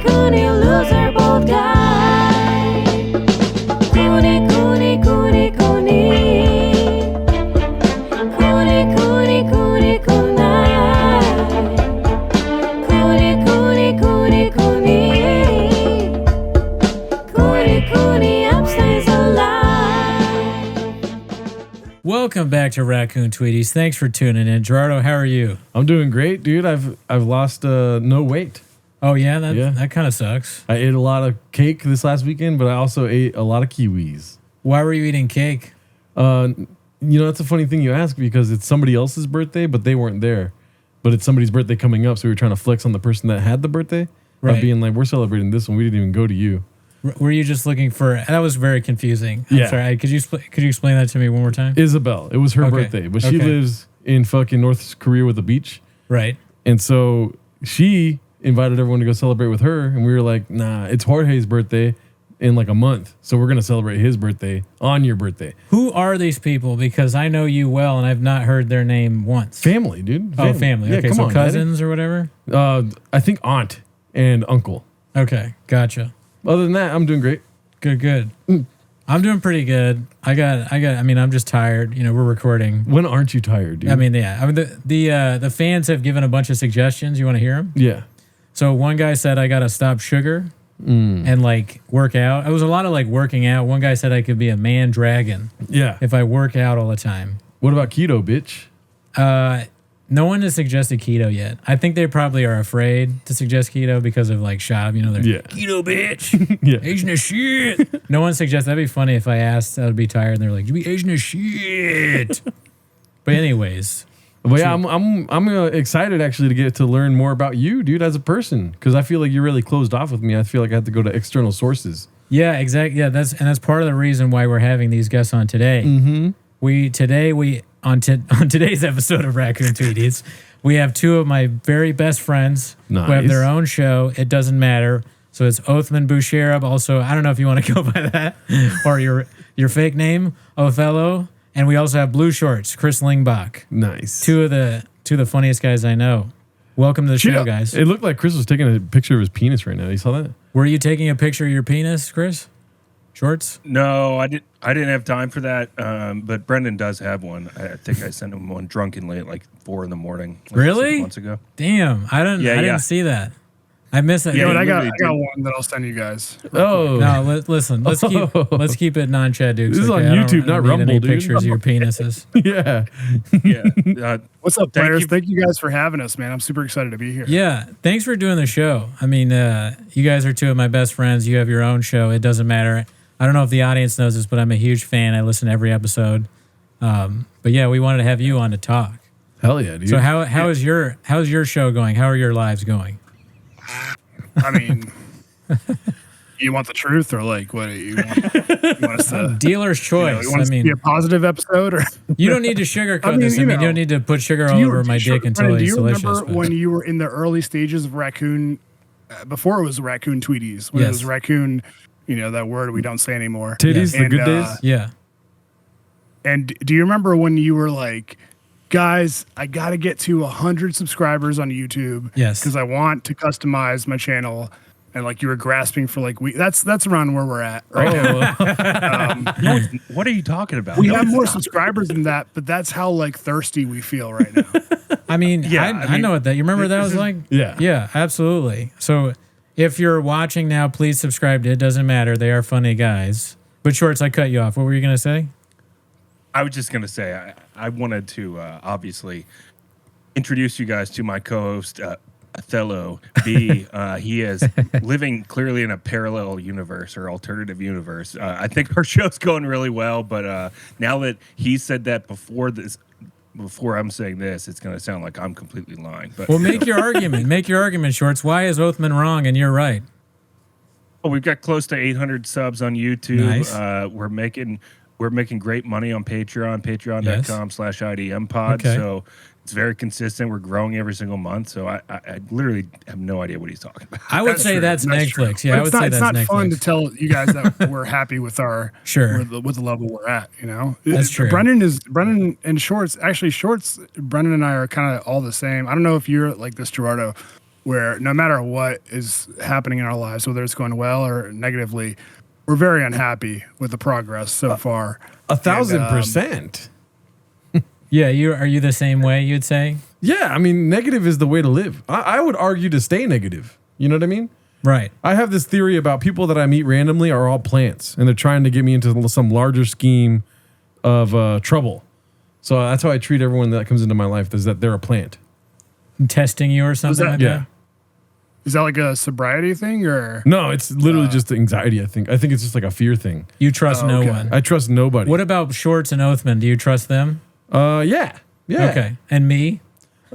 Cooney loser bold guy. Cooney, Cooney, Cooney, Cooney. Cooney, Cooney, Cooney, Cooney. Cooney, Cooney, Cooney, Cooney. Cooney, Cooney, upstays alive. Welcome back to Raccoon Tweeties. Thanks for tuning in. Gerardo, how are you? I'm doing great, dude. I've lost no weight. Oh, yeah? That kind of sucks. I ate a lot of cake this last weekend, but I also ate a lot of kiwis. Why were you eating cake? That's a funny thing you ask because it's somebody else's birthday, but they weren't there. But it's somebody's birthday coming up, so we were trying to flex on the person that had the birthday by Right. being like, we're celebrating this one. We didn't even go to you. Were you just looking for... That was very confusing. I'm Yeah. sorry. Could you explain that to me one more time? Isabel. It was her Okay. birthday, but she Okay. lives in fucking North Korea with a beach. Right. And so she invited everyone to go celebrate with her. And we were like, nah, it's Jorge's birthday in like a month. So we're going to celebrate his birthday on your birthday. Who are these people? Because I know you well, and I've not heard their name once. Family, dude. Oh, family. Yeah, Okay, come so on, cousins or whatever? Daddy. I think aunt and uncle. Okay, gotcha. Other than that, I'm doing great. Good. I'm doing pretty good. I'm just tired. You know, we're recording. When aren't you tired, dude? The fans have given a bunch of suggestions. You want to hear them? Yeah. So one guy said I got to stop sugar and like work out. It was a lot of like working out. One guy said I could be a man dragon Yeah. if I work out all the time. What about keto, bitch? No one has suggested keto yet. I think they probably are afraid to suggest keto because of like Shab. You know, they're Yeah. keto bitch, Yeah. Asian as shit. No one suggests. That'd be funny if I asked. I would be tired and they're like, you be Asian as shit. But anyways, But yeah, I'm excited actually to get to learn more about you, dude, as a person, because I feel like you're really closed off with me. I feel like I have to go to external sources. yeah, exactly. Yeah, that's part of the reason why we're having these guests on today. Mm-hmm. On today's episode of Raccoon Tweeties, we have two of my very best friends who have Nice. their own show. It doesn't matter. So it's Othman Boucherab. Also, I don't know if you want to go by that or your fake name, Othello. And we also have Blue Shorts, Chris Lingbach. Nice. Two of the funniest guys I know. Welcome to the show, guys. It looked like Chris was taking a picture of his penis right now. You saw that? Were you taking a picture of your penis, Chris? Shorts? No, I didn't have time for that. But Brendan does have one. I think I sent him one drunkenly at like 4 a.m. Like Really? 6 months ago. Damn, I didn't see that. I missed that. Yeah, But you I got literally one that I'll send you guys. Oh. No, listen. Let's keep it non-Chad Dukes. This is on I don't- YouTube, I not don't need Rumble, any dude. pictures of your penises. Yeah. Yeah. What's up, Thank players? you. Thank you guys for having us, man. I'm super excited to be here. Yeah, thanks for doing the show. I mean, you guys are two of my best friends. You have your own show. It doesn't matter. I don't know if the audience knows this, but I'm a huge fan. I listen to every episode. But yeah, we wanted to have you on to talk. Hell yeah, dude. So how's your show going? How are your lives going? I mean, you want the truth or like what? You want us to? Dealer's choice. You want us to be a positive episode or? You don't need to sugarcoat I mean, this. you You know, don't need to put sugar Do all you- over my sure, dick until Brennan, it's do you delicious. remember but- when you were in the early stages of Raccoon, before it was Raccoon Tweeties, when it Yes. was Raccoon, that word we don't say anymore. Titties, the And, good days? Yeah. And do you remember when you were like, guys, I got to get to 100 subscribers on YouTube. Yes. Because I want to customize my channel. And like you were grasping for like, that's around where we're at right now. What are you talking about? We No, have it's more not. subscribers than that, but that's how like thirsty we feel right now. I mean, Yeah, I know what that. You remember what that was like? Yeah. Yeah, absolutely. So if you're watching now, please subscribe to It Doesn't Matter. They are funny guys. But Shorts, I cut you off. What were you going to say? I was just going to say, I wanted to obviously introduce you guys to my co-host, Othello B. He is living clearly in a parallel universe or alternative universe. I think our show's going really well, but now that he said that before I'm saying this, it's going to sound like I'm completely lying. But Well, make your argument. Make your argument, Shorts. Why is Othman wrong and you're right? well, we've got close to 800 subs on YouTube. Nice. We're making great money on Patreon, patreon.com/IDMpod. Okay. So it's very consistent. We're growing every single month. So I literally have no idea what he's talking about. I would That's say true. that's Netflix. true. Yeah, I But would say it's that's not Netflix. fun to tell you guys that we're happy with our Sure. with the level we're at. That's true. Brendan and Shorts. Actually, Shorts. Brendan and I are kind of all the same. I don't know if you're like this, Gerardo, where no matter what is happening in our lives, whether it's going well or negatively, we're very unhappy with the progress so far. 1,000%. Yeah, are you the same way, you'd say? Yeah, I mean, negative is the way to live. I would argue to stay negative. You know what I mean? Right. I have this theory about people that I meet randomly are all plants, and they're trying to get me into some larger scheme of trouble. So that's how I treat everyone that comes into my life, is that they're a plant. Testing you or something that- like Yeah. that? Is that like a sobriety thing or? No, it's literally just anxiety, I think. I think it's just like a fear thing. You trust no okay. one. I trust nobody. What about Shorts and Oathman? Do you trust them? Yeah. Yeah. Okay. And me?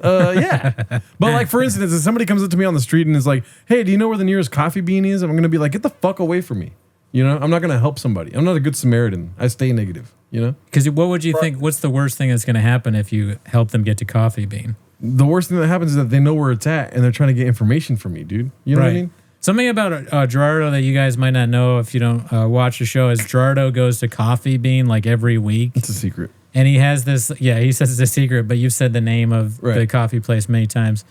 Yeah. But like, for instance, if somebody comes up to me on the street and is like, hey, do you know where the nearest coffee bean is? I'm going to be like, get the fuck away from me. You know, I'm not going to help somebody. I'm not a good Samaritan. I stay negative, you know? Because what would you think? What's the worst thing that's going to happen if you help them get to Coffee Bean? The worst thing that happens is that they know where it's at and they're trying to get information from me, dude. You know what I mean? Something about Gerardo that you guys might not know if you don't watch the show is Gerardo goes to Coffee Bean like every week. It's a secret. And he has this, he says it's a secret, but you've said the name of the Right. coffee place many times.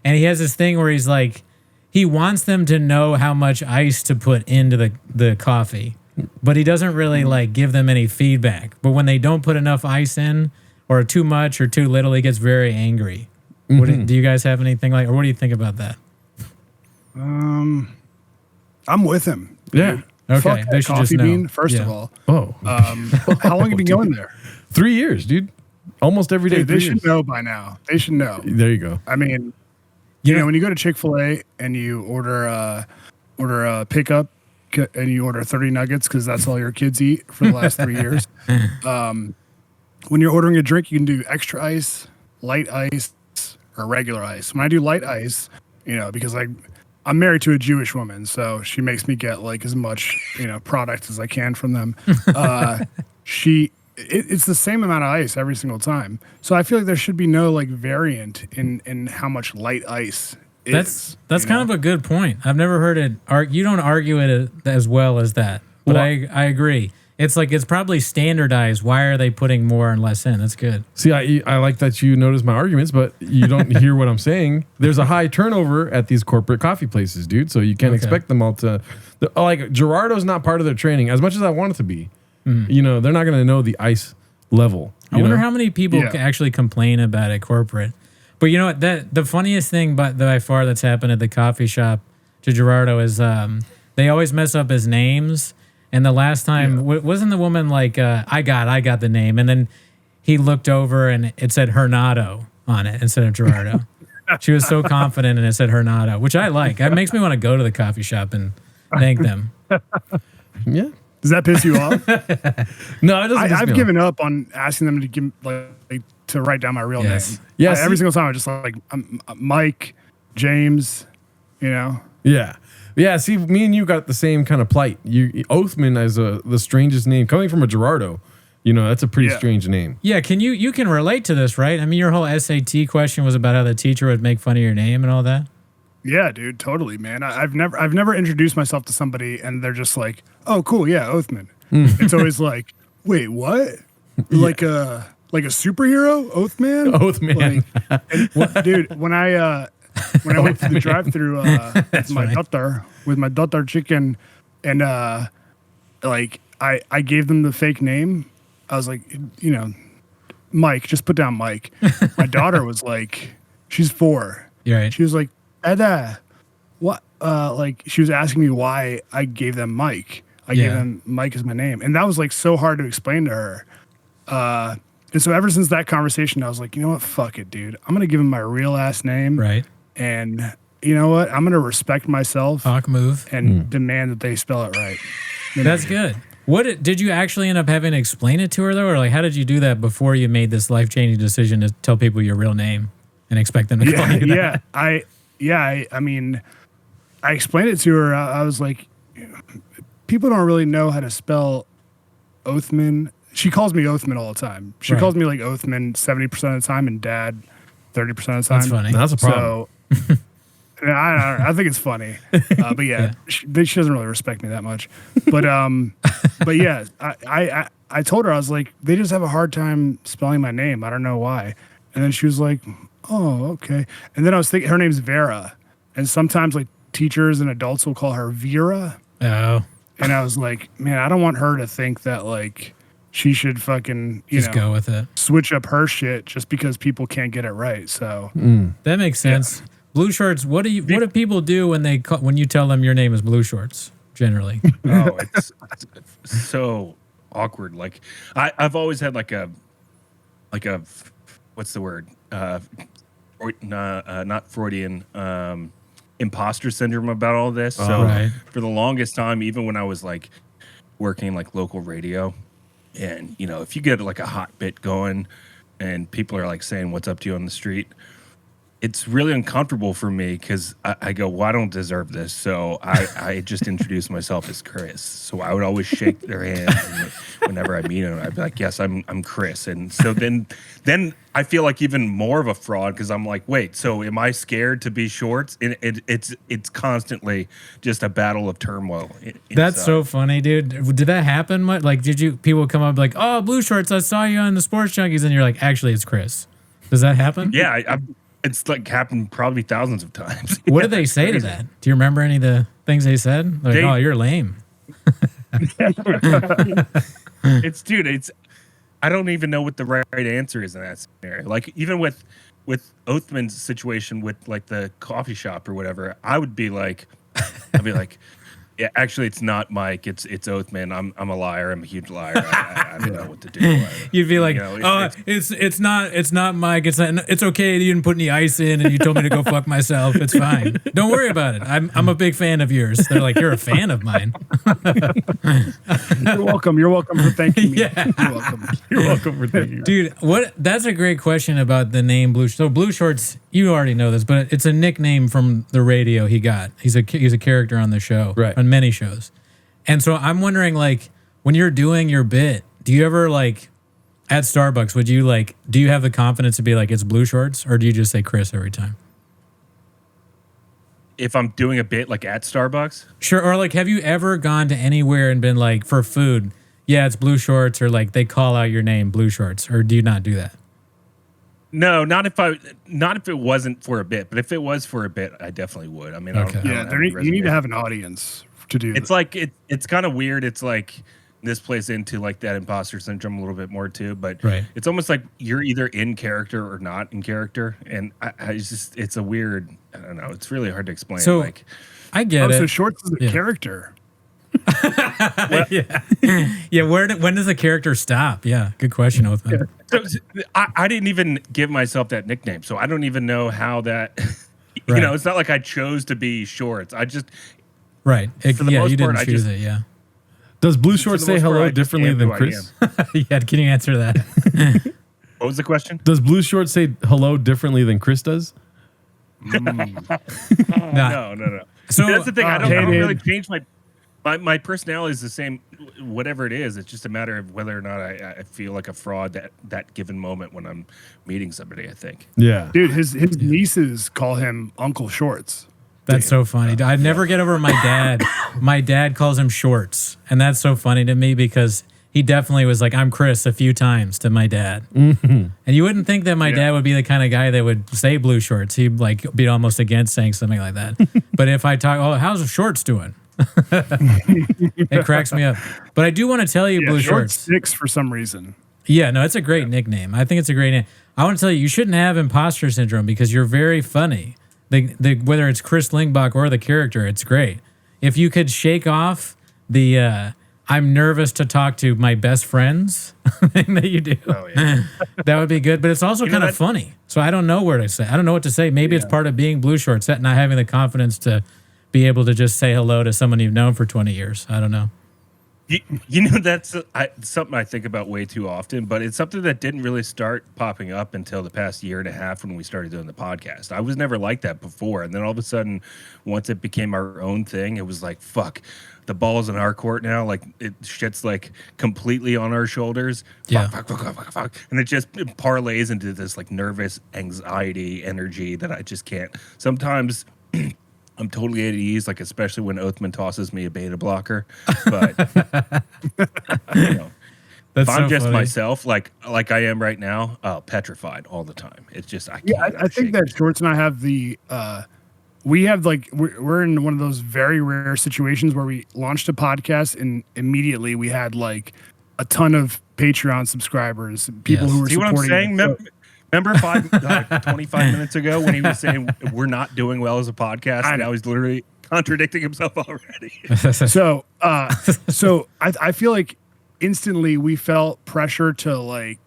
And he has this thing where he's like, he wants them to know how much ice to put into the coffee, but he doesn't really like give them any feedback. But when they don't put enough ice in or too much or too little, he gets very angry. Do you guys have anything like, or what do you think about that? I'm with him. Yeah. Okay, Fuck they that should coffee just know. bean, first of Yeah. all. Oh, How long have you been going there? 3 years, dude. Almost every day. Dude, they 3 should years. know by now. They should know. There you go. I mean, You you know, know- when you go to Chick-fil-A and you order a pickup and you order 30 nuggets because that's all your kids eat for the last 3 years. When you're ordering a drink, you can do extra ice, light ice, or regular ice. When I do light ice, you know, because I'm married to a Jewish woman, so she makes me get like as much, you know, product as I can from them. It's the same amount of ice every single time. So I feel like there should be no like variant in how much light ice is. That's kind of a good point. I've never heard it. You don't argue it as well as that, but Well- I agree. It's like it's probably standardized. Why are they putting more and less in? That's good. See, I like that you notice my arguments, but you don't hear what I'm saying. There's a high turnover at these corporate coffee places, dude. So you can't Okay. expect them all to. Like Gerardo's not part of their training as much as I want it to be. You know, they're not going to know the ice level. I you wonder know? how many people Yeah. actually complain about it corporate. But you know what? The funniest thing by far that's happened at the coffee shop to Gerardo is they always mess up his names. And the last time, wasn't the woman like, I got the name. And then he looked over and it said Hernado on it instead of Gerardo. She was so confident and it said Hernado, which I like. It makes me want to go to the coffee shop and thank them. Yeah. Does that piss you off? No, it doesn't. piss me I've off. given up on asking them to give like to write down my real Yes. name. Yeah, Every see- single time I just like I'm Mike, James, you know. Yeah. Yeah, see, me and you got the same kind of plight. Oathman is the strangest name coming from a Gerardo. You know, that's a pretty Yeah. strange name. Yeah, you can relate to this, right? I mean, your whole SAT question was about how the teacher would make fun of your name and all that. Yeah, dude, totally, man. I've never introduced myself to somebody and they're just like, "Oh, cool, yeah, Oathman." It's always like, "Wait, what? Like a superhero, Oathman?" Oathman. Like, dude, when I went to the drive-through with my daughter chicken, and like I gave them the fake name. I was like, you know, Mike, just put down Mike. My daughter was like, she's 4. You're right. She was like, Ada, what? Like she was asking me why I gave them Mike. I gave Yeah. them Mike as my name, and that was like so hard to explain to her. And so ever since that conversation, I was like, you know what? Fuck it, dude. I'm gonna give him my real ass name, Right. and you know what? I'm gonna respect myself Hawk move. and demand that they spell it right. That's good. Did you actually end up having to explain it to her though, or like how did you do that before you made this life changing decision to tell people your real name and expect them to call you that? I mean, I explained it to her. I was like, people don't really know how to spell Oathman. She calls me Oathman all the time. She Right. calls me like Oathman 70% of the time and Dad 30% of the time. That's funny. That's a problem. So I think it's funny, but yeah, she doesn't really respect me that much. But yeah, I told her, I was like, they just have a hard time spelling my name. I don't know why. And then she was like, oh, okay. And then I was thinking her name's Vera, and sometimes like teachers and adults will call her Vera. Oh, And I was like, man, I don't want her to think that like she should fucking just go with it. switch up her shit just because people can't get it right. So That makes sense. Blue shorts. What do people do when you tell them your name is Blue Shorts? Generally, Oh, it's so awkward. Like I've always had like a what's the word? Not Freudian. Imposter syndrome about all this. So Right. for the longest time, even when I was like working like local radio, and if you get like a hot bit going, and people are like saying what's up to you on the street, it's really uncomfortable for me because I go, well, I don't deserve this. So I just introduce myself as Chris. So I would always shake their hand and whenever I meet them. I'd be like, yes, I'm Chris. And so then I feel like even more of a fraud because I'm like, wait, so am I scared to be shorts? And it's constantly just a battle of turmoil. that's inside. so funny, dude. Did that happen much? Like, people come up like, oh, Blue Shorts, I saw you on the Sports Junkies, and you're like, actually, it's Chris. Does that happen? Yeah, it's like happened probably thousands of times. What did they say to that? Do you remember any of the things they said? Like, oh, you're lame. It's I don't even know what the right answer is in that scenario. Like even with Oathman's situation with like the coffee shop or whatever, I'd be like, yeah, actually it's not Mike, it's Oathman. I'm a liar. I'm a huge liar. I don't know what to do. You'd be like, know, it's not Mike. It's okay. You didn't put any ice in, and you told me to go fuck myself. It's fine. Don't worry about it. I'm a big fan of yours. They're like, you're a fan of mine. you're welcome. You're welcome for thanking me. Yeah. You're welcome. You're welcome for thinking. Dude, that's a great question about the name Blue. So Blue Shorts, you already know this, but it's a nickname from the radio he got. He's a character on the show, Right. on many shows. And so I'm wondering, like, when you're doing your bit, do you ever like at Starbucks, do you have the confidence to be like, it's Blue Shorts, or do you just say Chris every time? if I'm doing a bit like at Starbucks. Sure. Or like, have you ever gone to anywhere and been like, for food, yeah, it's Blue Shorts, or like they call out your name, Blue Shorts, or do you not do that? No, not if it wasn't for a bit, but if it was for a bit, I definitely would. I mean, Okay. I don't Yeah, have there any you need to reservation. have an audience to do. It's like it's kind of weird. It's like this plays into like that imposter syndrome a little bit more too. But Right. it's almost like you're either in character or not in character, and it's a weird. I don't know. It's really hard to explain. So like, I get So it. Shorts is a Yeah. character. Yeah. When does a character stop? Yeah. Good question, Oathman. so I didn't even give myself that nickname, so I don't even know how that. Right. It's not like I chose to be Shorts. I just Right. For the Yeah. most You didn't part, I choose just- it. Yeah. Does Blue for Shorts the say most part, hello I just differently am than who I Chris? am. Yeah. Can you answer that? What was the question? Does Blue Shorts say hello differently than Chris does? Nah. No. So That's the thing. I don't hated. really change my personality is the same. Whatever it is, it's just a matter of whether or not I feel like a fraud that given moment when I'm meeting somebody. I think. Yeah. Dude, his nieces call him Uncle Shorts. That's so funny. I never get over my dad. My dad calls him Shorts, and that's so funny to me because he definitely was like, "I'm Chris" a few times to my dad. And you wouldn't think that my dad would be the kind of guy that would say Blue Shorts. He'd like be almost against saying something like that. But if I talk, oh, how's Shorts doing? It cracks me up. But I do want to tell you, Yeah, Blue Shorts Shorts. sticks for some reason. Yeah, no, it's a great nickname. I think it's a great name. I want to tell you, you shouldn't have imposter syndrome because you're very funny. Whether it's Chris Lingbach or the character, it's great. If you could shake off the I'm nervous to talk to my best friends thing that you do, Oh yeah. that would be good. But it's also know kind of that- funny. So I don't know where to say. I don't know what to say. Maybe it's part of being Blue Shorts, that not having the confidence to be able to just say hello to someone you've known for 20 years. I don't know. That's something I think about way too often, but it's something that didn't really start popping up until the past year and a half when we started doing the podcast. I was never like that before, and then all of a sudden, once it became our own thing, it was like, fuck, the ball's in our court now. Like shit's like completely on our shoulders. Yeah. Fuck. And it just parlays into this like nervous anxiety energy that I just can't. Sometimes I'm totally at ease, like especially when Oathman tosses me a beta blocker. But That's if I'm so just funny. myself, like I am right now, petrified all the time. It's just I can't. Yeah, I think shake that Shorts and I have the we have like we're in one of those very rare situations where we launched a podcast and immediately we had like a ton of Patreon subscribers, people Yes. who were See what I'm supporting. saying? Remember 25 minutes ago when he was saying we're not doing well as a podcast, and now he's literally contradicting himself already. So, I feel like instantly we felt pressure to like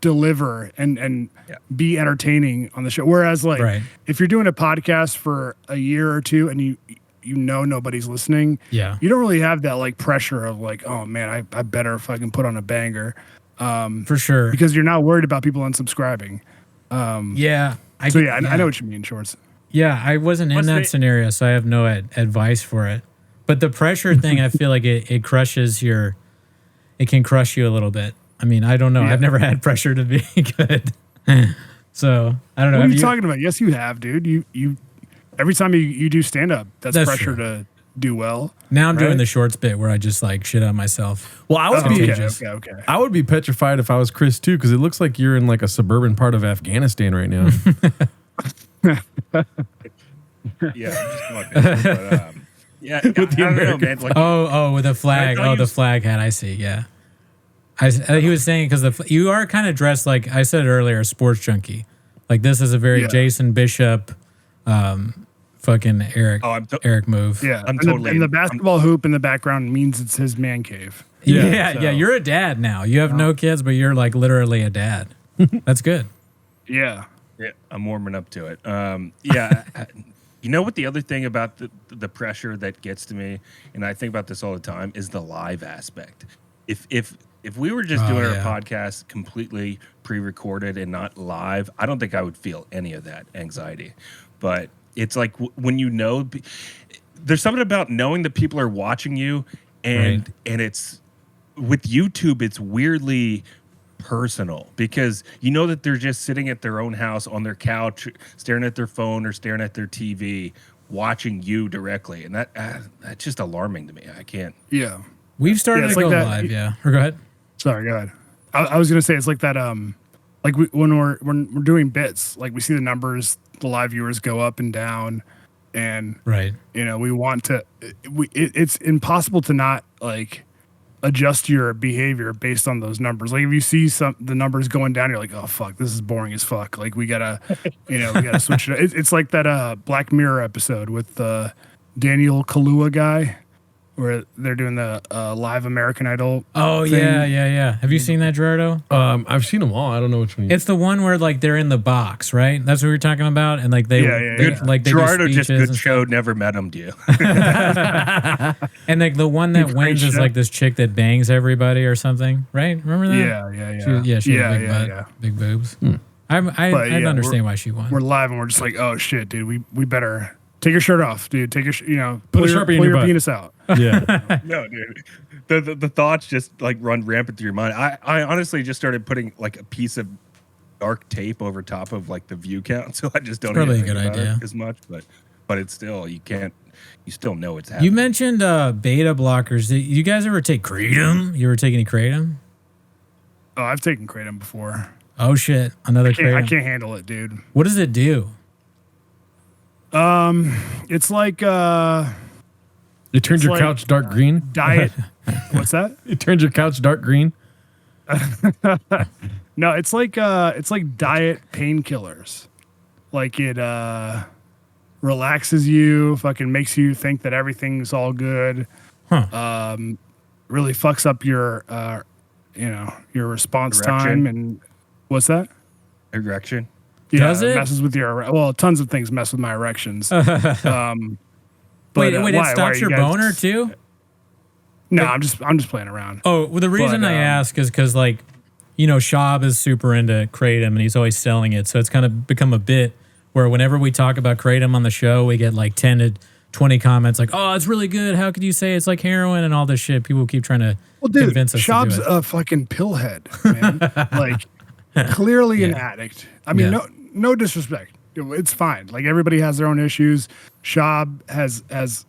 deliver and be entertaining on the show. Whereas like Right. if you're doing a podcast for a year or two and you know nobody's listening, Yeah. you don't really have that like pressure of like, oh man, I better fucking put on a banger. For sure. Because you're not worried about people unsubscribing. Yeah. I know what you mean, Shorts. Yeah, I wasn't in Plus that they- scenario, so I have no advice for it. But the pressure thing, I feel like it crushes it can crush you a little bit. I mean, I don't know. Yeah. I've never had pressure to be good. So I don't know. What are Have you talking about? Yes, you have, dude. You every time you do stand up, that's pressure true. to do well. Now I'm doing right? the shorts bit where I just like shit on myself. Well, I would Oh, be okay. I would be petrified if I was Chris too, because it looks like you're in like a suburban part of Afghanistan right now. Yeah, just like this, but, yeah. I don't know, man. Like, Oh, with the flag. I thought Oh, you the was- flag hat. I see. Yeah. He was saying because you are kind of dressed like I said earlier, a sports junkie. Like this is a very Yeah. Jason Bishop, fucking Eric. Oh, I'm to- Eric move. Yeah, I'm and totally- and the basketball hoop in the background means it's his man cave. Yeah, so- yeah. You're a dad now. You have no kids, but you're like literally a dad. That's good. Yeah, yeah, I'm warming up to it. Yeah. You know what the other thing about the pressure that gets to me, and I think about this all the time, is the live aspect. If we were just Oh, doing yeah. our podcast completely pre-recorded and not live, I don't think I would feel any of that anxiety. But it's like when you know, there's something about knowing that people are watching you, and it's with YouTube, it's weirdly personal because you know that they're just sitting at their own house on their couch, staring at their phone or staring at their TV, watching you directly, and that's just alarming to me. I can't. yeah. We've started it's to like go that- live. Yeah. Or go ahead. Sorry, go ahead. I was gonna say it's like that. Like when we're doing bits, like we see the numbers, the live viewers go up and down, and Right. you know we want to. It's impossible to not like adjust your behavior based on those numbers. Like if you see the numbers going down, you're like, oh fuck, this is boring as fuck. Like we gotta, we gotta switch it. It's like that Black Mirror episode with the Daniel Kaluuya guy, where they're doing the live American Idol. Oh thing. yeah. Have you seen that, Gerardo? I've seen them all. I don't know which one. It's the one where like they're in the box, right? That's what we were talking about, and like they, Yeah. they Yeah. like they do Gerardo just speeches good and show, never met him, do you? And like the one that Great wins is show. like this chick that bangs everybody or something, right? Remember that? She had a big butt, big boobs. I But, I yeah, understand why she won. We're live and we're just like, oh shit, dude, we better take your shirt off, dude. Take your Put a pull Sharpie in pull your your butt. penis out. yeah. No, dude. The thoughts just like run rampant through your mind. I honestly just started putting like a piece of dark tape over top of like the view count, so I just don't probably even a think good about it idea. as much. But it's still you still know it's happening. You mentioned beta blockers. Did you guys ever take kratom? You ever take any kratom? Oh, I've taken kratom before. Oh shit, another I kratom. can't handle it, dude. What does it do? It's like It turns It's your like- couch dark green. diet. What's that? It turns your couch dark green. No, it's like diet painkillers. Like it relaxes you, fucking makes you think that everything's all good. Huh. Really fucks up your your response Erection. time and what's that? Erection. Yeah, Does it? messes with your tons of things mess with my erections. But, Wait, why? it Why stops are your you guys- boner too? No, I'm just playing around. Oh, well, the reason But, I ask is because, like, you know, Shab is super into kratom and he's always selling it. So it's kind of become a bit where whenever we talk about kratom on the show, we get like 10 to 20 comments like, oh, it's really good. How could you say it's like heroin and all this shit? People keep trying to Well, dude, convince us Shab's to do it. a fucking pillhead, man. Like, clearly an addict. I mean, Yeah. no disrespect. It's fine. Like, everybody has their own issues. Shab has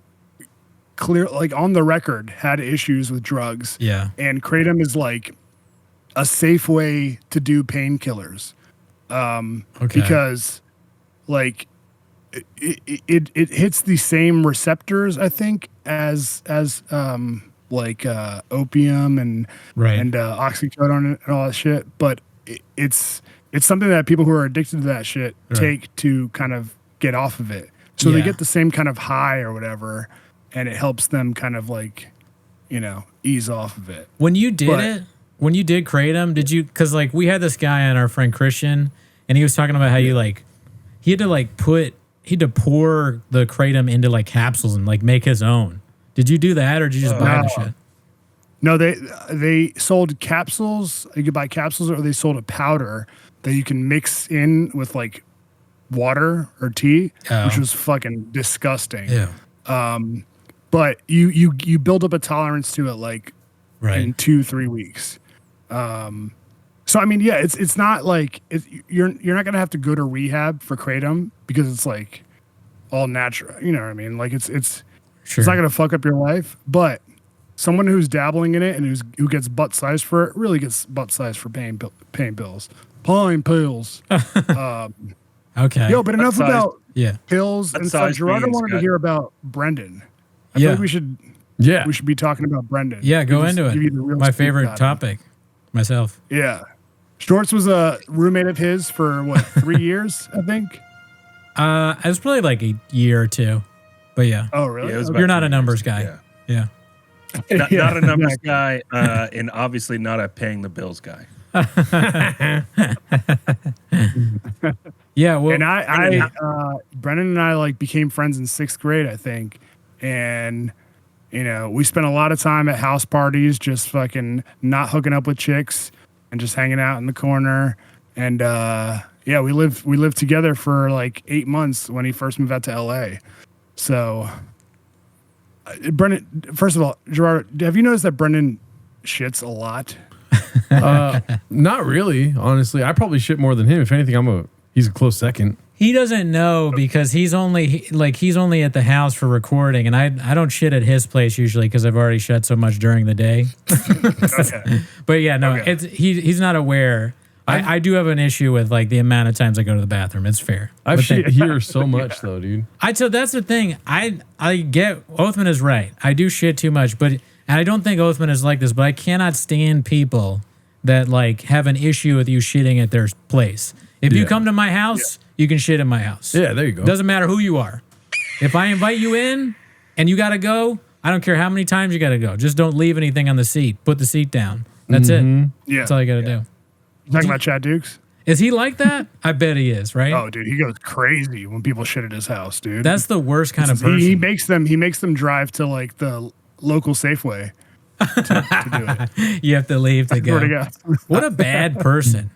clear, like, on the record, had issues with drugs. Yeah. And kratom is like a safe way to do painkillers. Okay. Because, like, it hits the same receptors, I think, as like opium and Right. and oxycodone and all that shit. But it's something that people who are addicted to that shit take to kind of get off of it. So they Yeah. get the same kind of high or whatever, and it helps them kind of like, ease off of it. When you did But- it, when you did Kratom, did you? Because like we had this guy on, our friend Christian, and he was talking about how you like he had to pour the Kratom into like capsules and like make his own. Did you do that, or did you just buy the shit? No, they sold capsules. You could buy capsules, or they sold a powder that you can mix in with like water or tea, Oh. which was fucking disgusting. Yeah. But you build up a tolerance to it like in Right. 2-3 weeks. So I mean, yeah, it's not like you're not gonna have to go to rehab for kratom because it's like all natural. You know what I mean? Like it's Sure. it's not gonna fuck up your life, but someone who's dabbling in it and who gets butt sized for it really gets butt sized for paying pills. Pine pills. Okay. Yo, but enough Butt-sized. about yeah. pills and stuff. Butt-sized Gerardo beans, wanted to got- hear about Brendan. I Yeah. feel like we should be talking about Brendan. Yeah. Go Just into give you the it. real My scoop favorite about him. topic. Myself. Yeah. Shorts was a roommate of his for what, 3 years, I think? It was probably like a year or two, but yeah. Oh, really? Yeah, it was Okay. You're about not a 3 numbers years. guy. Yeah. Yeah. Not a numbers exactly. guy, and obviously not a paying the bills guy. Yeah. Well. And Brendan and I like became friends in 6th grade, I think. And, we spent a lot of time at house parties, just fucking not hooking up with chicks and just hanging out in the corner. And, yeah, we lived together for like 8 months when he first moved out to LA. So, Brendan, first of all, Gerard, have you noticed that Brendan shits a lot? Not really, honestly. I probably shit more than him. If anything, he's a close second. He doesn't know because he's only at the house for recording, and I don't shit at his place usually because I've already shit so much during the day. Okay. But yeah, no, Okay. he's not aware. I do have an issue with like the amount of times I go to the bathroom. It's fair. I've But shit here so much though, dude. so that's the thing. I get Oathman is right. I do shit too much, but and I don't think Oathman is like this. But I cannot stand people that like have an issue with you shitting at their place. If you Yeah. come to my house, you can shit in my house. Yeah, there you go. Doesn't matter who you are. If I invite you in and you gotta go, I don't care how many times you gotta go. Just don't leave anything on the seat. Put the seat down. That's it. Yeah. That's all you gotta do. You talking about Chad Dukes? Is he like that? I bet he is, right? Oh, dude, he goes crazy when people shit at his house, dude. That's the worst kind of he, person. he makes them drive to like the local Safeway to do it. You have to leave to Swear to go. God. What a bad person.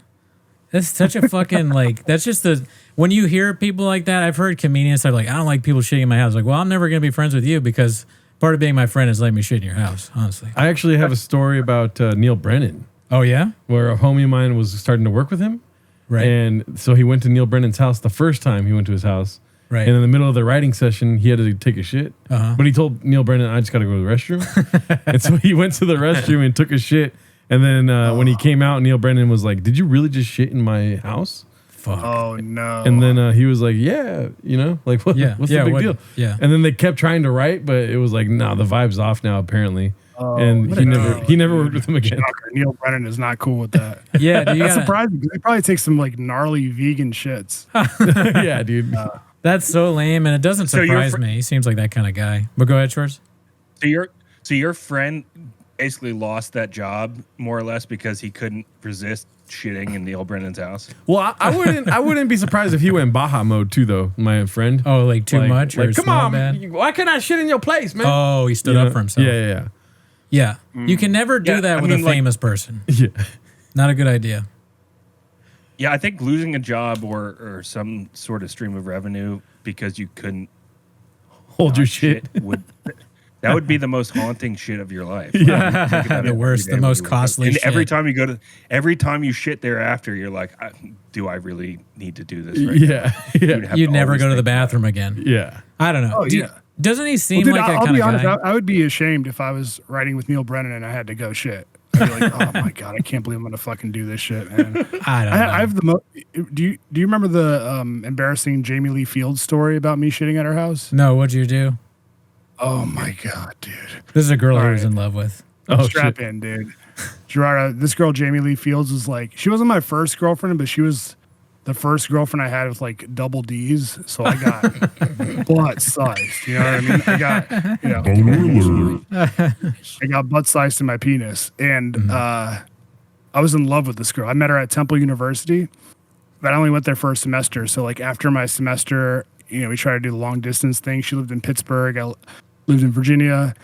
That's such a fucking like. That's just the when you hear people like that. I've heard comedians that are like, I don't like people shitting in my house. Like, well, I'm never gonna be friends with you because part of being my friend is letting me shit in your house. Honestly. I actually have a story about Neil Brennan, Oh yeah. where a homie of mine was starting to work with him. Right. And so he went to Neil Brennan's house the first time he went to his house. Right. And in the middle of the writing session, he had to take a shit. Uh-huh. But he told Neil Brennan, I just got to go to the restroom. And so he went to the restroom and took a shit. And then when he came out, Neil Brennan was like, did you really just shit in my house? Fuck. Oh no. And then he was like, yeah, like, what's Yeah, the yeah, big what- deal? yeah. And then they kept trying to write, but it was like, nah, the vibe's off now, apparently. And what he a never dude. he never worked with him again. Shocker. Neil Brennan is not cool with that. Yeah. Do you That's gotta, surprising because he probably takes some like gnarly vegan shits. Yeah, dude. that's so lame, and it doesn't So you're surprise fr- me. He seems like that kind of guy. But go ahead, Schwartz. So your friend basically lost that job more or less because he couldn't resist shitting in Neil Brennan's house. Well, I wouldn't be surprised if he went Baja mode too, though. My friend. Oh, like too much or come small on, bad? why can't I shit in your place, man? Oh, he stood You up know? for himself. Yeah. Yeah. You can never do Yeah, that I with mean, a like- famous person. Yeah. Not a good idea. Yeah, I think losing a job or some sort of stream of revenue because you couldn't Hold your not shit. that would be the most haunting shit of your life. Yeah. Think about it The worst, every day the when most you wake up. costly And every shit. every time you shit thereafter, you're like, do I really need to do this? Right Yeah. Yeah. now? You'd never always go to the think about it. bathroom again. Yeah. I don't know. Oh, yeah. Doesn't he seem Well, dude, like that I'll kind be of honest. guy? I would be ashamed if I was writing with Neil Brennan and I had to go shit. I'd be like, oh my god, I can't believe I'm gonna fucking do this shit, man. I don't know. I have the do you remember the embarrassing Jamie Lee Fields story about me shitting at her house? No, what'd you do? Oh my god, dude. This is a girl All he was right. in love with. Oh, Strap shit. in, dude. Gerardo, this girl Jamie Lee Fields was like, she wasn't my first girlfriend, but she was the first girlfriend I had with like double D's. So I got butt sized. You know what I mean? I got, I got butt sized in my penis, and I was in love with this girl. I met her at Temple University, but I only went there for a semester. So like after my semester, we tried to do the long distance thing. She lived in Pittsburgh. I lived in Virginia.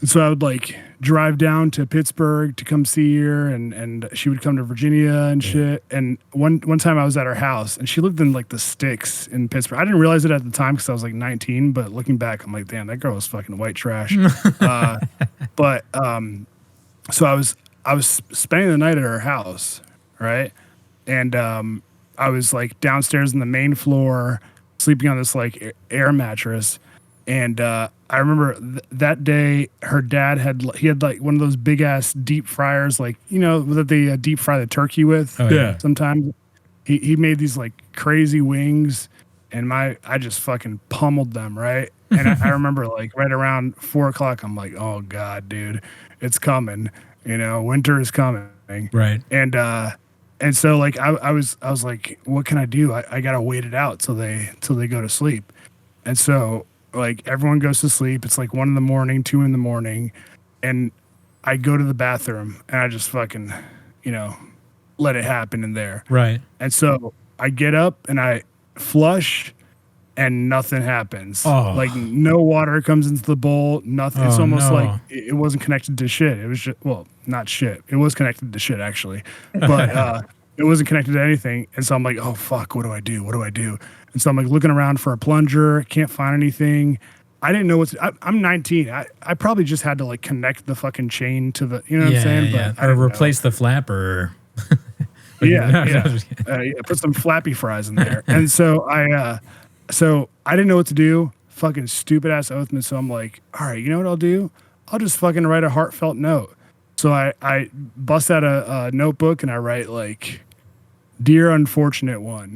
And so I would like drive down to Pittsburgh to come see her, and she would come to Virginia and shit. And one time I was at her house, and she lived in like the sticks in Pittsburgh. I didn't realize it at the time because I was like 19, but looking back, I'm like, damn, that girl was fucking white trash. So I was spending the night at her house, right? And I was like downstairs in the main floor, sleeping on this like air mattress. And I remember that day, her dad had like one of those big ass deep fryers, like that they deep fry the turkey with. Oh, yeah. Sometimes he made these like crazy wings, and I just fucking pummeled them, right? And I remember like right around 4:00, I'm like, oh god, dude, it's coming. Winter is coming. Right. And so like I was like, what can I do? I gotta wait it out till they go to sleep. And so like everyone goes to sleep. It's like 1 a.m, 2 a.m, and I go to the bathroom and I just fucking, let it happen in there. Right. And so I get up and I flush and nothing happens. Oh. Like no water comes into the bowl, nothing. It's Oh, almost no. like it wasn't connected to shit. It was just, well, not shit. It was connected to shit actually, but it wasn't connected to anything. And so I'm like, oh fuck, what do I do? What do I do? And so I'm like looking around for a plunger, can't find anything. I didn't know what to, I'm 19. I probably just had to like connect the fucking chain to the, what I'm saying? Yeah. But I Or didn't know. replace the flapper. Yeah. Put some flappy fries in there. And so I didn't know what to do. Fucking stupid ass Oathman. So I'm like, all right, you know what I'll do? I'll just fucking write a heartfelt note. So I bust out a notebook and I write like, dear unfortunate one.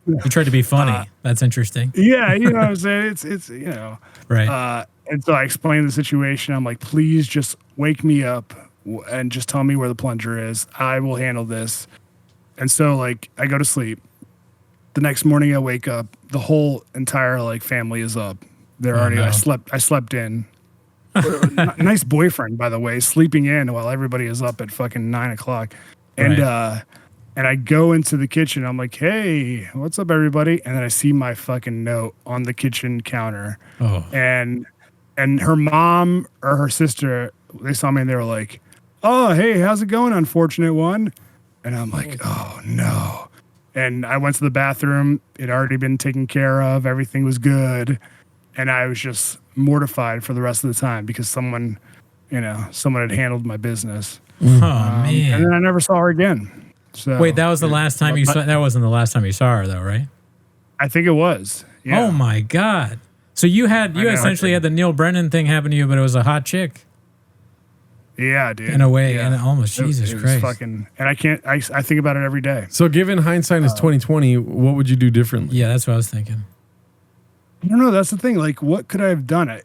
You tried to be funny. That's interesting. Yeah, you know what I'm saying? It's Right. and so I explained the situation. I'm like, please just wake me up and just tell me where the plunger is. I will handle this. And so like I go to sleep. The next morning I wake up, the whole entire like family is up. They're already no. I slept in. Nice boyfriend, by the way, sleeping in while everybody is up at fucking 9:00. And I go into the kitchen. I'm like, hey, what's up, everybody? And then I see my fucking note on the kitchen counter. Oh. And her mom or her sister, they saw me and they were like, oh, hey, how's it going, unfortunate one? And I'm like, oh, no. And I went to the bathroom. It had already been taken care of. Everything was good. And I was just mortified for the rest of the time because someone had handled my business. Oh, man. And then I never saw her again. So Wait, that was the last time you saw. That wasn't the last time you saw her, though, right? I think it was. Yeah. Oh my god! So you know, essentially had the Neil Brennan thing happen to you, but it was a hot chick Yeah, dude. in a way, Yeah. and almost Jesus it was Christ. fucking, and I can't. I think about it every day. So, given hindsight is 2020, what would you do differently? Yeah, that's what I was thinking. I don't know. That's the thing. Like, what could I have done?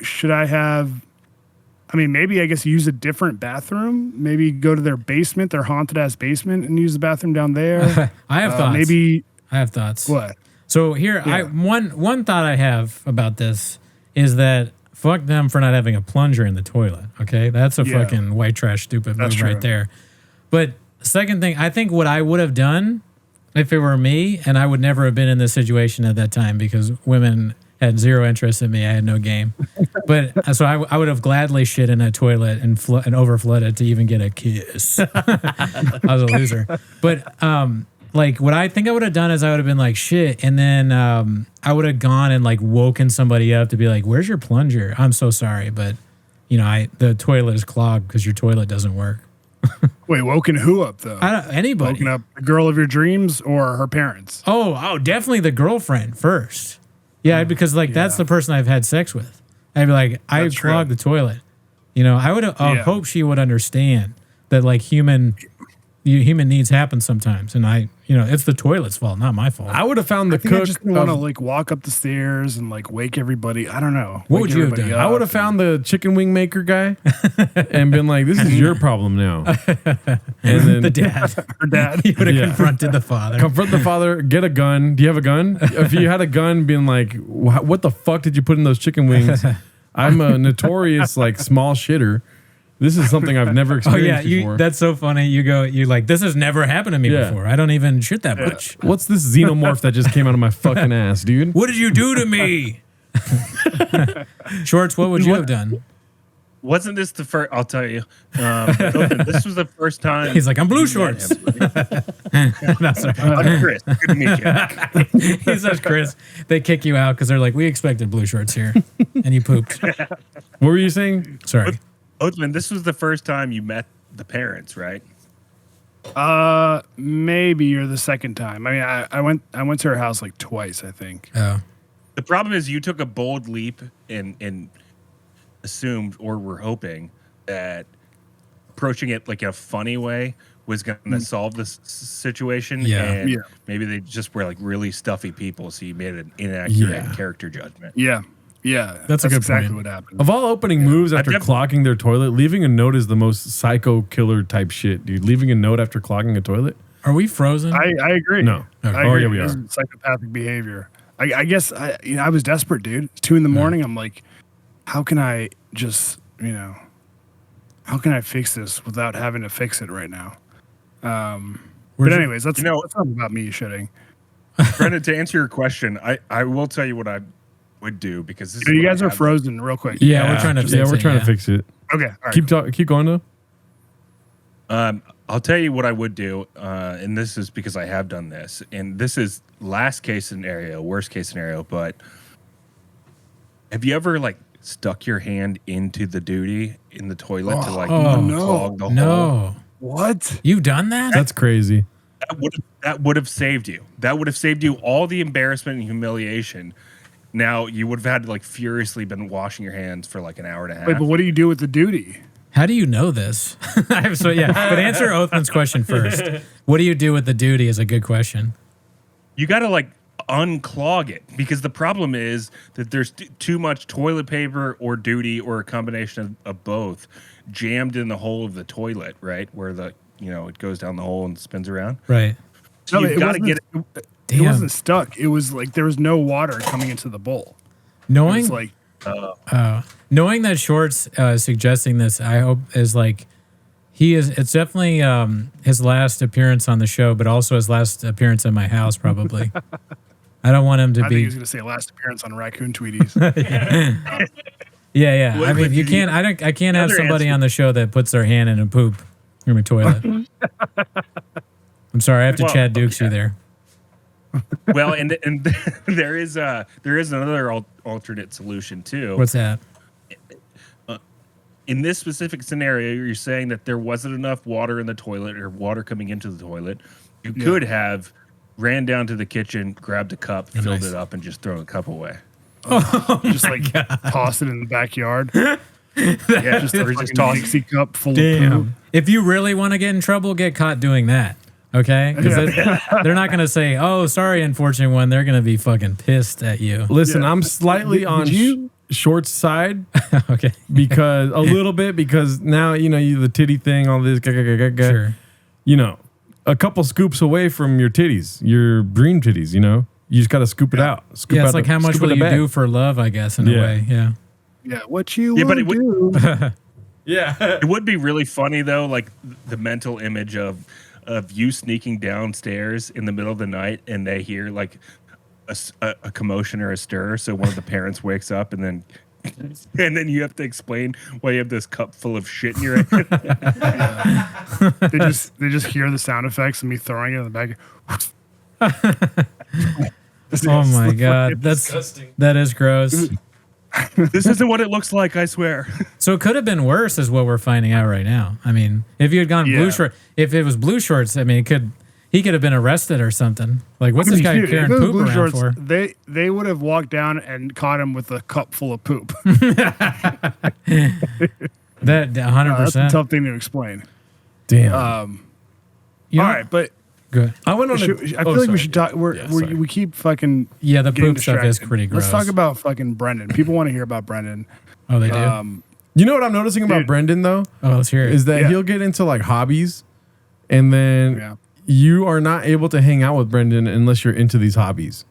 Should I have? I mean, maybe I guess use a different bathroom. Maybe go to their basement, their haunted ass basement, and use the bathroom down there. I have thoughts. Maybe I have thoughts. what? So here, Yeah. one thought I have about this is that fuck them for not having a plunger in the toilet. Okay, that's a Yeah. fucking white trash stupid That's move right true. there. But second thing, I think what I would have done if it were me, and I would never have been in this situation at that time because women had zero interest in me. I had no game. But so I would have gladly shit in a toilet and overflooded it to even get a kiss. I was a loser. But like what I think I would have done is I would have been like shit, and then I would have gone and like woken somebody up to be like, "Where's your plunger? I'm so sorry, but the toilet is clogged because your toilet doesn't work." Wait, woken who up though? Anybody? Woken up the girl of your dreams or her parents? Oh, definitely the girlfriend first. Yeah, because like that's the person I've had sex with. I'd be like, I That's true. clogged the toilet. You know, I would Yeah. hope she would understand that like human needs happen sometimes, and it's the toilet's fault, not my fault. I would have found the I think I cook. just didn't want to of- like walk up the stairs and like wake everybody. I don't know. What wake would you have everybody done? I up would have and- found the chicken wing maker guy and been like, "This is your problem now." And then the dad, her dad. he would have Yeah. confronted the father. confront the father. Get a gun. Do you have a gun? If you had a gun, being like, "What the fuck did you put in those chicken wings?" I'm a notorious like small shitter. This is something I've never Oh experienced yeah, before. that's so funny. You like this has never happened to me Yeah. before. I don't even shit that much. What's this xenomorph that just came out of my fucking ass, dude? What did you do to me? Shorts, what would you have done? Wasn't this the first? I'll tell you. This was the first time. He's like, I'm blue you met shorts. him. No, sorry. I'm Chris. Good to meet you. He says, Chris, they kick you out because they're like, we expected blue shorts here, and you pooped. What were you saying? Sorry. Oatman, this was the first time you met the parents, right? Maybe you're the second time. I mean, I went to her house like twice, I think. Oh, The problem is you took a bold leap and assumed or were hoping that approaching it like a funny way was going to solve this situation. Yeah. And Yeah. maybe they just were like really stuffy people, so you made an inaccurate Yeah. character judgment. Yeah, yeah. That's a good exactly point. what happened. Of all opening moves after def- clogging their toilet, leaving a note is the most psycho killer type shit, dude. Leaving a note after clogging a toilet? are we frozen? I agree. No. I Oh, agree. yeah, we This are. is psychopathic behavior. I guess I was desperate, dude. It's 2 a.m. I'm like, how can I just how can I fix this without having to fix it right now? But Where's your- anyways, that's You know- that's not about me shitting. Brendan, to answer your question, I will tell you what I would do because this is You what I guys are have. frozen real quick. Yeah, we're trying to fix Yeah, we're it, trying yeah. to fix it. Okay. All right. Keep going though. I'll tell you what I would do, and this is because I have done this, and this is last case scenario, worst case scenario. But have you ever like stuck your hand into the duty in the toilet to like Oh, no. clog the hole? No. What? You've done that? That's crazy. That would have saved you. That would have saved you all the embarrassment and humiliation. Now you would have had to like furiously been washing your hands for like an hour and a half. Wait, but what do you do with the duty? How do you know this? But answer Oathman's question first. What do you do with the duty is a good question. You got to like unclog it because the problem is that there's too much toilet paper or duty or a combination of both jammed in the hole of the toilet, right? Where the, it goes down the hole and spins around. Right. So No, you've it got to wasn't- get it. It Damn. wasn't stuck. It was like there was no water coming into the bowl. It Knowing was like knowing that Short's suggesting this, I hope is like it's definitely his last appearance on the show, but also his last appearance in my house, probably. I don't want him to I think he be. was going to say last appearance on Raccoon Tweeties. Yeah. What I mean, would you you- can't. I can't have Another somebody answer. on the show that puts their hand in a poop in a toilet. I'm sorry, I have to Well, Chad Dukes you there. Well, and there is another alternate solution too. What's that? In this specific scenario, you're saying that there wasn't enough water in the toilet or water coming into the toilet. You could have ran down to the kitchen, grabbed a cup, filled nice. it up, and just thrown a cup away. Just like toss it in the backyard. Yeah, Just a or fucking Dixie cup full of poo. Damn. If you really want to get in trouble, get caught doing that. Okay? Because they're not going to say, oh, sorry, unfortunate one. They're going to be fucking pissed at you. Listen, I'm slightly on Short's side Okay. because a little bit because now you the titty thing, all this. Sure. A couple scoops away from your titties, your dream titties. You just got to scoop it out. Scoop Yeah, out it's like how much scoop will out the you bag. do for love, I guess, in a Yeah. way. Yeah. Yeah, what you Yeah, but would it do. Yeah. It would be really funny though, like the mental image of you sneaking downstairs in the middle of the night and they hear like a commotion or a stir. So one of the parents wakes up and then you have to explain why you have this cup full of shit in your hand. They just hear the sound effects of me throwing it in the bag. Oh my God. That is gross. This isn't what it looks like, I swear. So it could have been worse, is what we're finding out right now. I mean, if you had gone blue Yeah. short, if it was blue shorts, I mean, he could have been arrested or something. Like, what's this guy Dude, if carrying it was poop blue around shorts, for? They would have walked down and caught him with a cup full of poop. That That's a 100%. tough thing to explain. Damn. You know- All right, but Good. I went on. I feel like we should talk. sorry. We keep fucking. Yeah, the getting poop stuff is distracted. pretty gross. Let's talk about fucking Brendan. People want to hear about Brendan. Oh, they do. You know what I'm noticing about Dude. Brendan though Oh, let's hear it. is that Yeah. he'll get into like hobbies, and then Yeah. you are not able to hang out with Brendan unless you're into these hobbies,